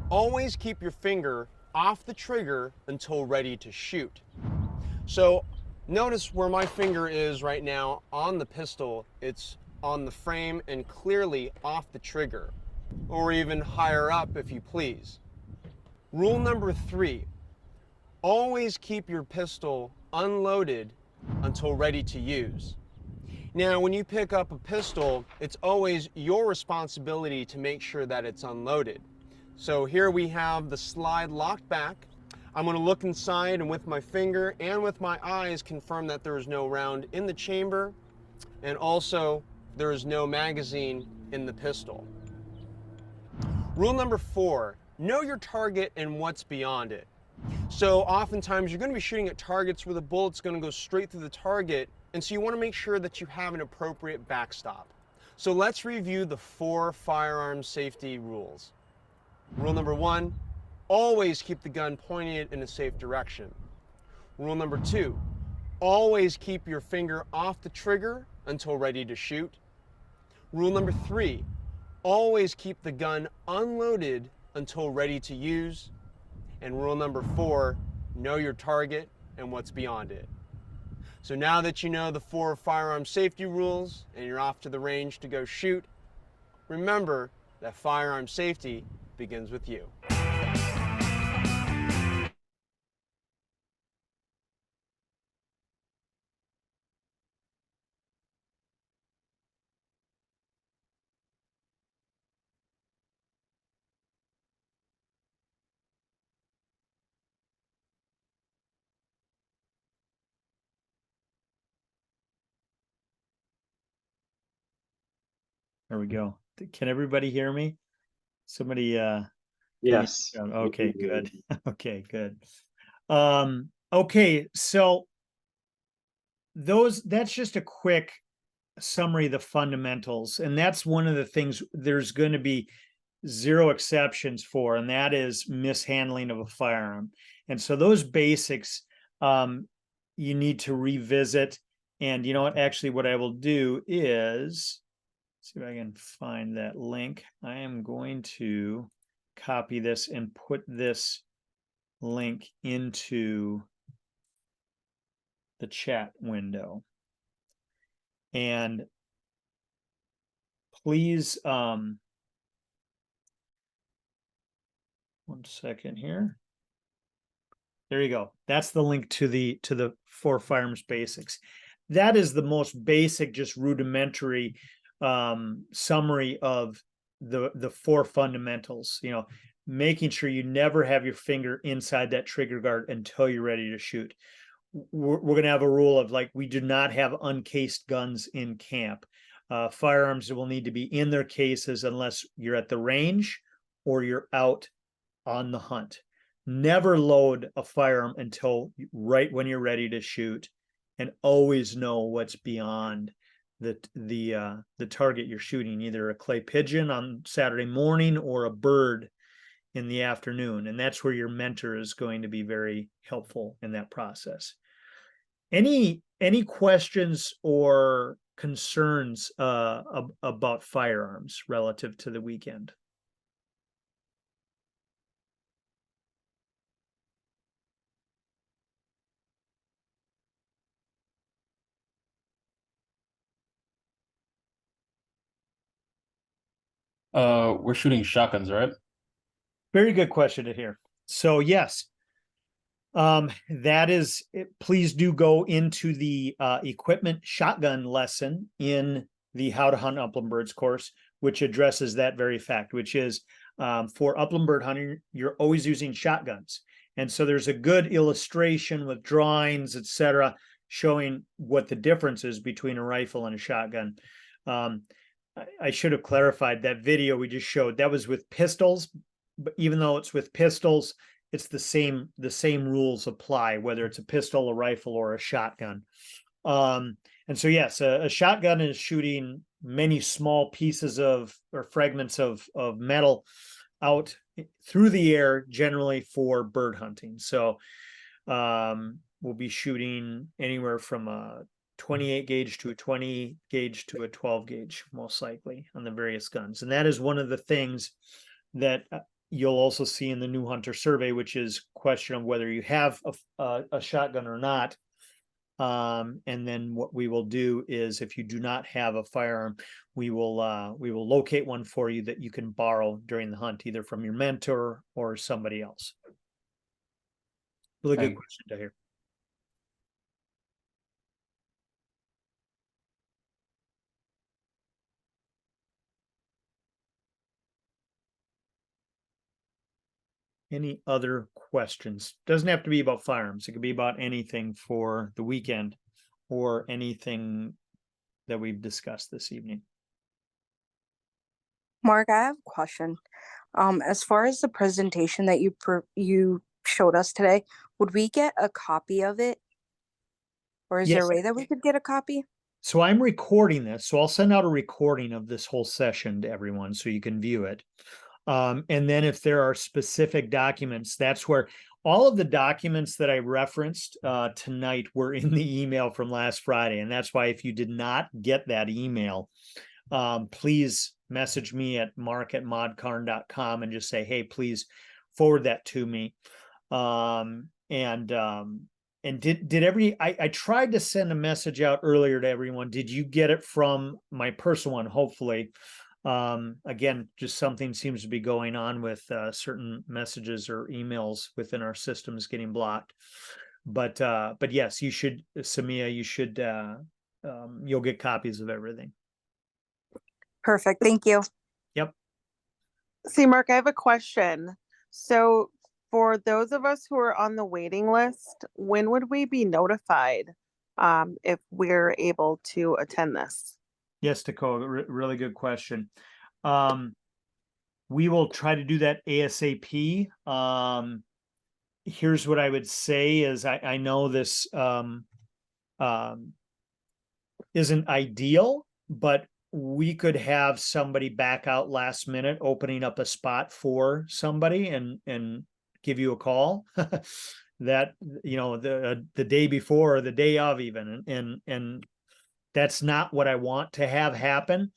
always keep your finger off the trigger until ready to shoot. So notice where my finger is right now on the pistol. It's on the frame and clearly off the trigger, or even higher up if you please. Rule number 3, always keep your pistol unloaded until ready to use. Now, when you pick up a pistol, it's always your responsibility to make sure that it's unloaded. So here we have the slide locked back. I'm going to look inside and with my finger and with my eyes confirm that there is no round in the chamber, and also there is no magazine in the pistol. Rule number 4, know your target and what's beyond it. So oftentimes you're going to be shooting at targets where the bullet's going to go straight through the target, and so you want to make sure that you have an appropriate backstop. So let's review the 4 firearm safety rules. Rule number 1, always keep the gun pointed in a safe direction. Rule number 2, always keep your finger off the trigger until ready to shoot. Rule number 3, always keep the gun unloaded until ready to use. And rule number 4, know your target and what's beyond it. So now that you know the 4 firearm safety rules and you're off to the range to go shoot, remember that firearm safety begins with you. There we go. Can everybody hear me? Somebody Yes. okay, good. Okay, good. Okay, so that's just a quick summary of the fundamentals, and that's one of the things there's going to be zero exceptions for, and that is mishandling of a firearm. And so those basics you need to revisit. And you know what, actually what I will do is see if I can find that link. I am going to copy this and put this link into the chat window. And please, 1 second here. There you go. That's the link to the 4 firearms basics. That is the most basic, just rudimentary summary of the 4 fundamentals. You know, making sure you never have your finger inside that trigger guard until you're ready to shoot. We're going to have a rule of, like, we do not have uncased guns in camp. Firearms will need to be in their cases unless you're at the range or you're out on the hunt. Never load a firearm until right when you're ready to shoot, and always know what's beyond the target you're shooting, either a clay pigeon on Saturday morning or a bird in the afternoon. And that's where your mentor is going to be very helpful in that process. Any questions or concerns about firearms relative to the weekend? We're shooting shotguns, right? Very good question to hear. So yes, that is, please do go into the equipment shotgun lesson in the How to Hunt Upland Birds course, which addresses that very fact, which is for upland bird hunting, you're always using shotguns. And so there's a good illustration with drawings, etc., showing what the difference is between a rifle and a shotgun. I should have clarified that video we just showed. That was with pistols, but even though it's with pistols, it's the same rules apply, whether it's a pistol, a rifle, or a shotgun. And so yes, a shotgun is shooting many small pieces of or fragments of metal out through the air, generally for bird hunting. So we'll be shooting anywhere from a 28 gauge to a 20 gauge to a 12 gauge, most likely, on the various guns. And that is one of the things that you'll also see in the new hunter survey, which is question of whether you have a shotgun or not. And then what we will do is, if you do not have a firearm, we will locate one for you that you can borrow during the hunt, either from your mentor or somebody else. Really good question to hear. Any other questions? Doesn't have to be about firearms. It could be about anything for the weekend or anything that we've discussed this evening. Mark, I have a question. As far as the presentation that you showed us today, would we get a copy of it? Or is there a way that we could get a copy? So I'm recording this, so I'll send out a recording of this whole session to everyone so you can view it. And then if there are specific documents, that's where all of the documents that I referenced tonight were in the email from last Friday. And that's why, if you did not get that email, please message me at mark@modcarn.com and just say, hey, please forward that to me. And did I tried to send a message out earlier to everyone. Did you get it from my personal one? Hopefully. Again, just something seems to be going on with certain messages or emails within our systems getting blocked. But yes, you should, Samia, you should, you'll get copies of everything. Perfect. Thank you. Yep. See, Mark, I have a question. So for those of us who are on the waiting list, when would we be notified if we're able to attend this? Yes, Dakota, really good question. We will try to do that ASAP. Here's what I would say is I know this isn't ideal, but we could have somebody back out last minute opening up a spot for somebody and give you a call that, you know, the day before or the day of even, and that's not what I want to have happen,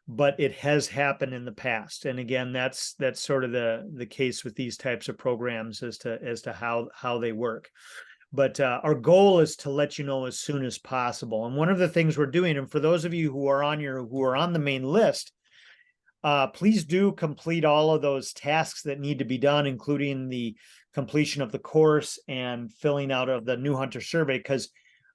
but it has happened in the past. And again, that's sort of the case with these types of programs as to how they work. But our goal is to let you know as soon as possible. And one of the things we're doing, and for those of you who are on the main list, please do complete all of those tasks that need to be done, including the completion of the course and filling out of the new hunter survey, because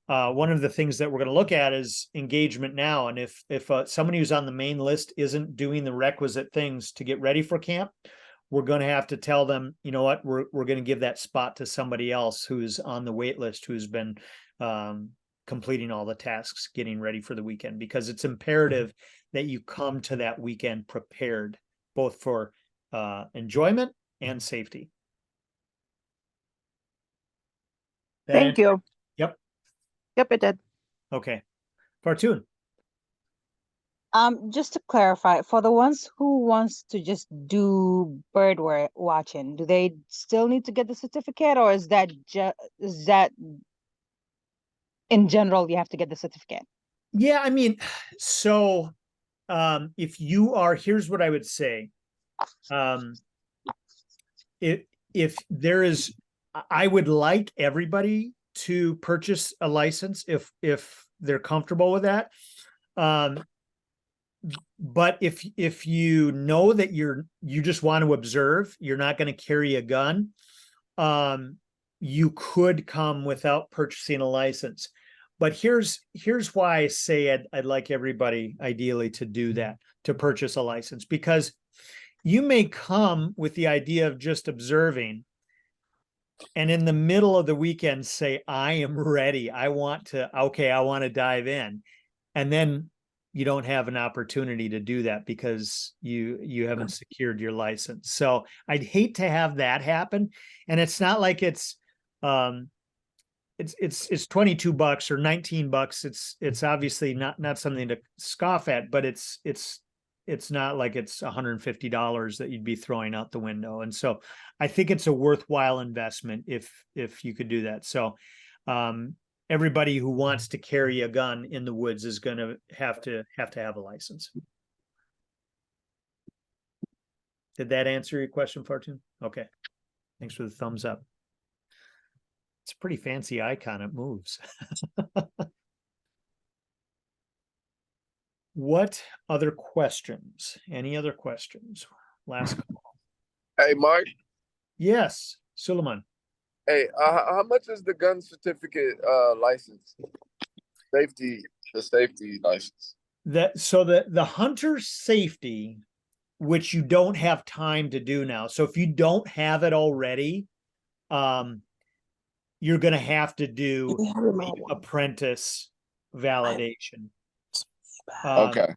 one of the things that we're going to look at is engagement now. And if somebody who's on the main list isn't doing the requisite things to get ready for camp, we're going to have to tell them, you know what, we're going to give that spot to somebody else who's on the wait list, who's been completing all the tasks, getting ready for the weekend, because it's imperative that you come to that weekend prepared, both for enjoyment and safety. Thank you. Yep. Yep, it did. Okay. Cartoon. Just to clarify, for the ones who wants to just do bird watching, do they still need to get the certificate, or is that in general you have to get the certificate? Yeah, I mean, so if you are, here's what I would say. If there is, I would like everybody to purchase a license if they're comfortable with that. But if you know that you just want to observe, you're not going to carry a gun, you could come without purchasing a license. But here's why I say I'd like everybody ideally to do that, to purchase a license, because you may come with the idea of just observing, and in the middle of the weekend say, I am ready. I want to dive in. And then you don't have an opportunity to do that because you haven't secured your license. So I'd hate to have that happen. And it's not like it's $22 or $19. It's obviously not something to scoff at, but it's not like it's $150 that you'd be throwing out the window. And so I think it's a worthwhile investment if you could do that. So everybody who wants to carry a gun in the woods is going to have a license. Did that answer your question, Fortune? Okay. Thanks for the thumbs up. It's a pretty fancy icon. It moves. What other questions? Any other questions? Last call. Hey, Mark. Yes, Suleiman. Hey, how much is the gun certificate license? The safety license. So the hunter safety, which you don't have time to do now. So if you don't have it already, you're going to have to do apprentice validation. Okay.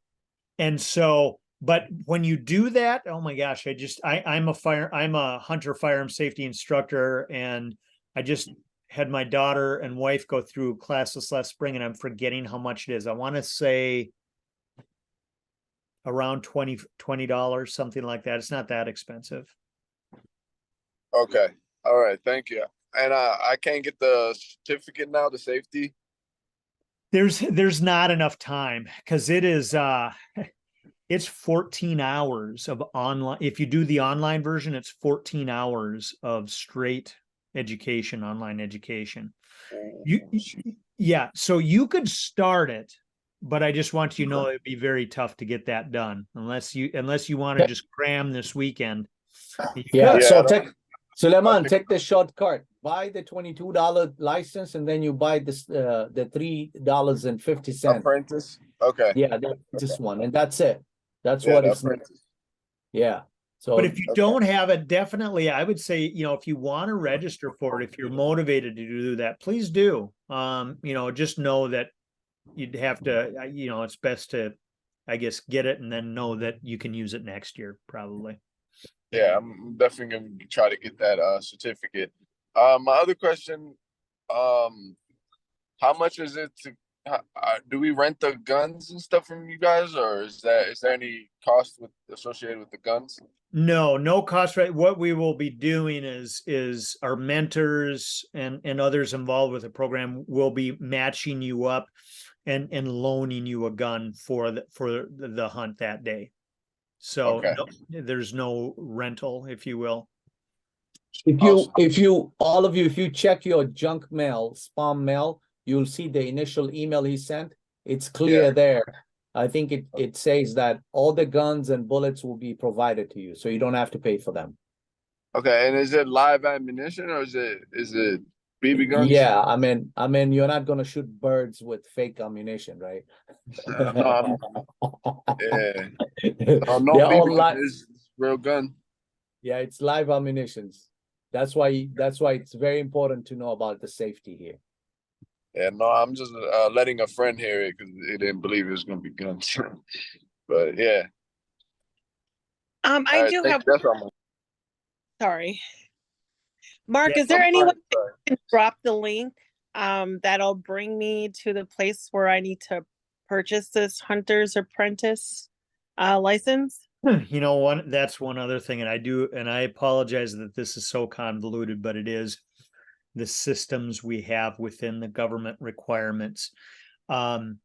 And so, but when you do that, oh my gosh, I'm a hunter firearm safety instructor, and I just had my daughter and wife go through classes last spring, and I'm forgetting how much it is. I want to say around $20, something like that. It's not that expensive. Okay. All right. Thank you. And I can't get the certificate now, the safety. There's not enough time, because it is it's 14 hours of online. If you do the online version, it's 14 hours of straight education, online education. Oh, Yeah, so you could start it, but I just want you to know it'd be very tough to get that done unless you want to just cram this weekend. You Yeah, could. so Yeah, take Suleiman, think- take the shortcut. Buy the $22 license, and then you buy this the $3.50. apprentice. Okay. Yeah, this one, and that's it. That's Yeah, what the it's. apprentice. Yeah. So But if you Okay. don't have it, definitely, I would say, if you want to register for it, if you're motivated to do that, please do. Just know that you'd have to, it's best to, I guess, get it and then know that you can use it next year, probably. Yeah, I'm definitely gonna try to get that certificate. My other question, how much is it to do we rent the guns and stuff from you guys, or is there any cost associated with the guns? No cost, right? What we will be doing is our mentors and others involved with the program will be matching you up and loaning you a gun for the hunt that day. So Okay. there's no rental, if you will. Awesome. if you check your junk mail, spam mail, you'll see the initial email he sent. It's clear Yeah. there. I think it says that all the guns and bullets will be provided to you, so you don't have to pay for them. Okay, and is it live ammunition or is it BB guns? Yeah, I mean, you're not gonna shoot birds with fake ammunition, right? No, yeah. No They're all BB gun. live. It's real gun. Yeah, it's live ammunitions. That's why it's very important to know about the safety here. Yeah, no, I'm just letting a friend hear it because they didn't believe it was gonna be guns. But yeah. I All right, do thank have. you. That's all. Sorry, Mark. Yeah, Is there I'm any way sorry. you can drop the link? That'll bring me to the place where I need to purchase this Hunter's Apprentice license. That's one other thing, and I apologize that this is so convoluted, but it is the systems we have within the government requirements. I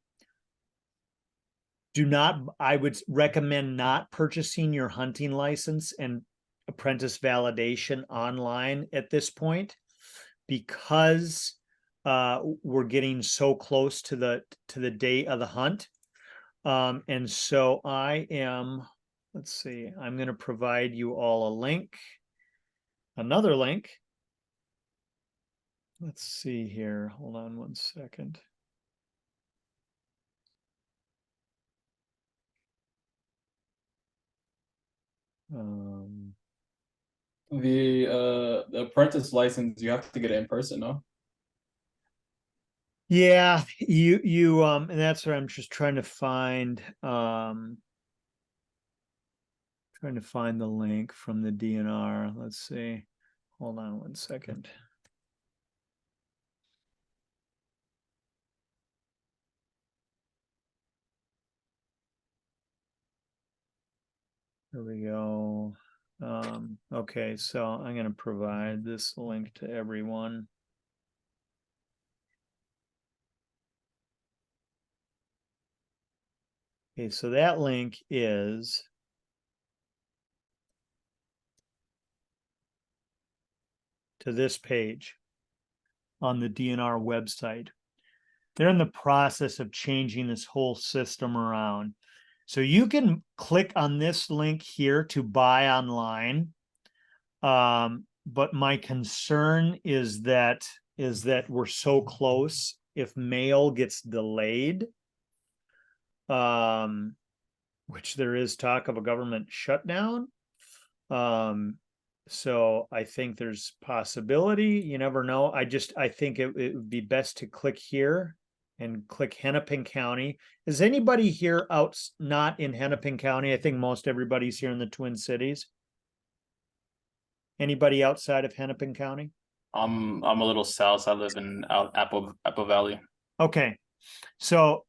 would recommend not purchasing your hunting license and apprentice validation online at this point, because we're getting so close to the day of the hunt. And so let's see, I'm going to provide you all another link. Let's see here. Hold on one second. The apprentice license, you have to get it in person, no? Yeah, and that's what I'm just trying to find. Trying to find the link from the DNR. Let's see. Hold on one second. There we go. Okay, so I'm going to provide this link to everyone. Okay, so that link is to this page on the DNR website. They're in the process of changing this whole system around. So you can click on this link here to buy online. But my concern is that we're so close. If mail gets delayed, which there is talk of a government shutdown. So I think there's possibility. You never know. I think it would be best to click here and click Hennepin County. Is anybody here not in Hennepin County? I think most everybody's here in the Twin Cities. Anybody outside of Hennepin County? I'm a little south. I live in Apple Valley. Okay. So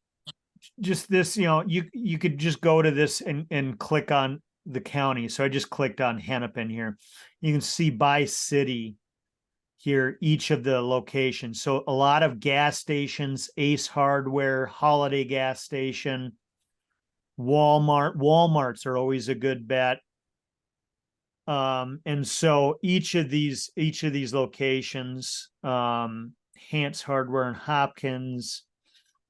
just this, you could just go to this and click on the county. So I just clicked on Hennepin here. You can see by city here, each of the locations. So a lot of gas stations, Ace Hardware, Holiday Gas Station, Walmarts are always a good bet. And so each of these locations, Hance Hardware and Hopkins,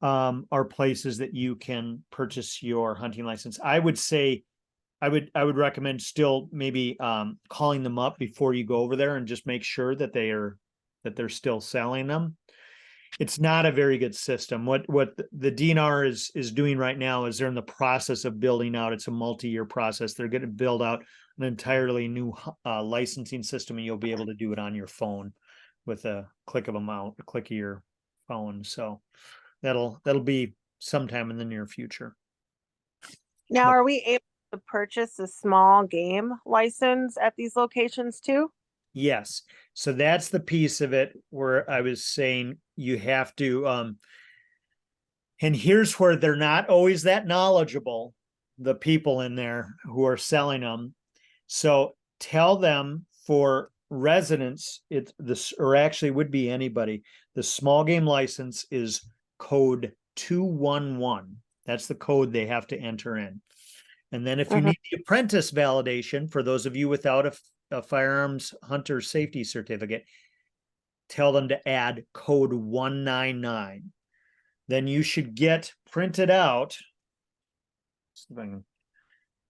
are places that you can purchase your hunting license. I would say, I would recommend still maybe calling them up before you go over there and just make sure that they're still selling them. It's not a very good system. What the DNR is doing right now is they're in the process of building out. It's a multi-year process. They're going to build out an entirely new licensing system, and you'll be able to do it on your phone with a click of a click of your phone. So that'll be sometime in the near future. Now, But- are we able to purchase a small game license at these locations too? Yes. So that's the piece of it where I was saying you have to, and here's where they're not always that knowledgeable, the people in there who are selling them. So tell them for residents, it's this, or actually would be anybody, the small game license is code 211. That's the code they have to enter in. And then if you need the apprentice validation, for those of you without a firearms hunter safety certificate, tell them to add code 199. Then you should get printed out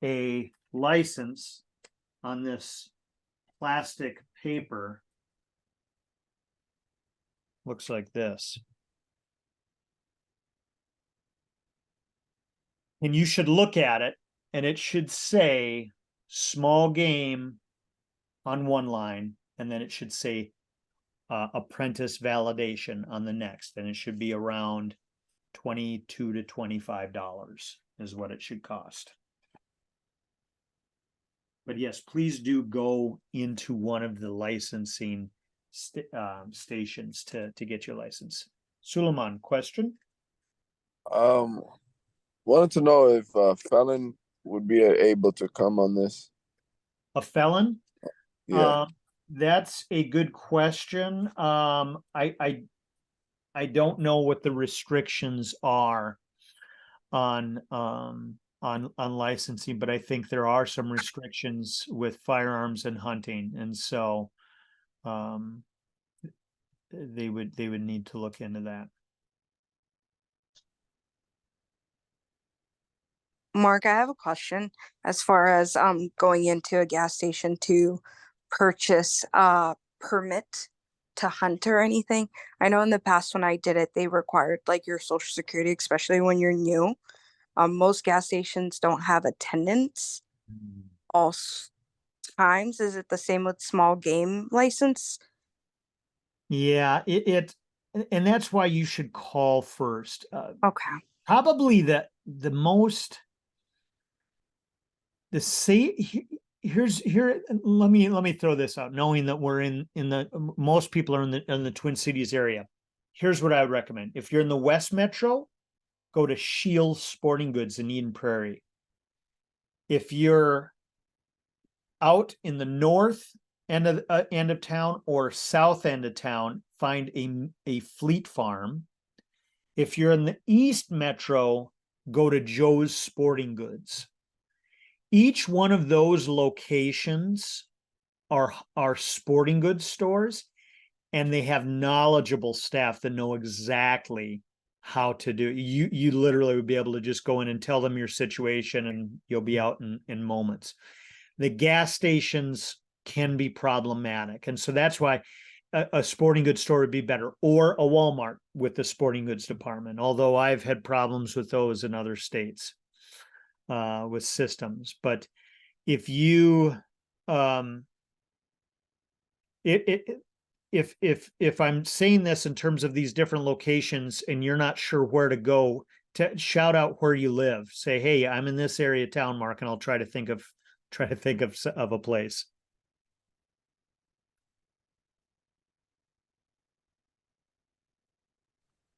a license on this plastic paper. Looks like this. And you should look at it, and it should say small game on one line, and then it should say apprentice validation on the next, and it should be around $22 to $25 is what it should cost. But yes, please do go into one of the licensing stations to get your license. Suleiman, question? Wanted to know if a felon would be able to come on this. A felon? Yeah. That's a good question. I don't know what the restrictions are on licensing, but I think there are some restrictions with firearms and hunting, and so they would need to look into that. Mark, I have a question as far as going into a gas station to purchase a permit to hunt or anything. I know in the past when I did it, they required like your social security, especially when you're new. Most gas stations don't have attendance all times. Is it the same with small game license? Yeah, and that's why you should call first. Okay. Probably the most let me throw this out, knowing that we're in the most people are in the Twin Cities area. Here's what I would recommend. If you're in the West Metro, go to Shields Sporting Goods in Eden Prairie. If you're out in the north end of town or south end of town, find a Fleet Farm. If you're in the East Metro, go to Joe's Sporting Goods. Each one of those locations are sporting goods stores, and they have knowledgeable staff that know exactly how to do it. You literally would be able to just go in and tell them your situation, and you'll be out in moments. The gas stations can be problematic, and so that's why a sporting goods store would be better, or a Walmart with the sporting goods department, although I've had problems with those in other states with systems. But if you if I'm saying this in terms of these different locations and you're not sure where to go, to shout out where you live. Say, hey, I'm in this area of town, Mark, and I'll try to think of a place.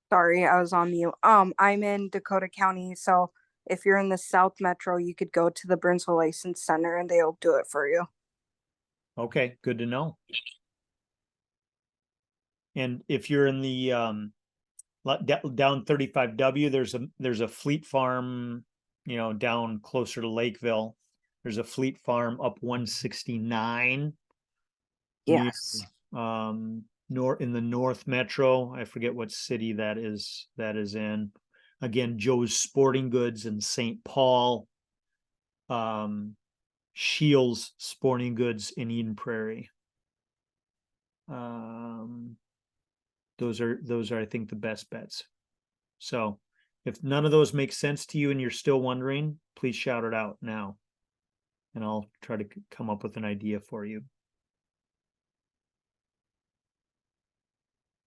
Sorry, I was on mute. I'm in Dakota County, so if you're in the South Metro, you could go to the Burnsville License Center and they'll do it for you. Okay, good to know. And if you're in the down 35W, there's a Fleet Farm, down closer to Lakeville. There's a Fleet Farm up 169. Yes. In the North Metro. I forget what city that is in. Again, Joe's Sporting Goods in St. Paul. Shields Sporting Goods in Eden Prairie. Those are I think the best bets. So if none of those make sense to you and you're still wondering, please shout it out now, and I'll try to come up with an idea for you.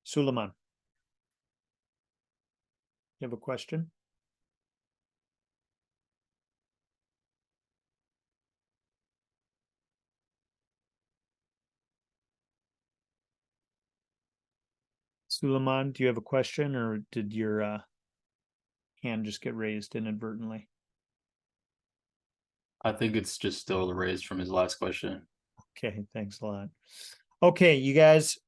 Suleiman, you have a question? Suleiman, do you have a question, or did your hand just get raised inadvertently? I think it's just still raised from his last question. Okay, thanks a lot. Okay, you guys,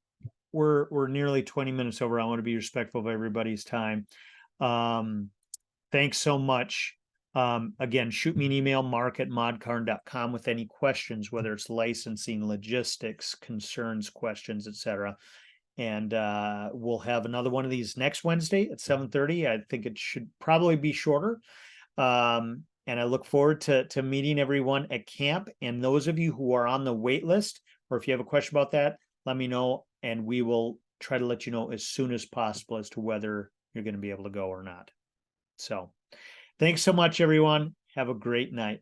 we're nearly 20 minutes over. I want to be respectful of everybody's time. Thanks so much. Again, shoot me an email, mark@modcarn.com, with any questions, whether it's licensing, logistics, concerns, questions, etc. And we'll have another one of these next Wednesday at 7:30. I think it should probably be shorter. And I look forward to meeting everyone at camp. And those of you who are on the wait list, or if you have a question about that, let me know, and we will try to let you know as soon as possible as to whether you're going to be able to go or not. So thanks so much, everyone. Have a great night.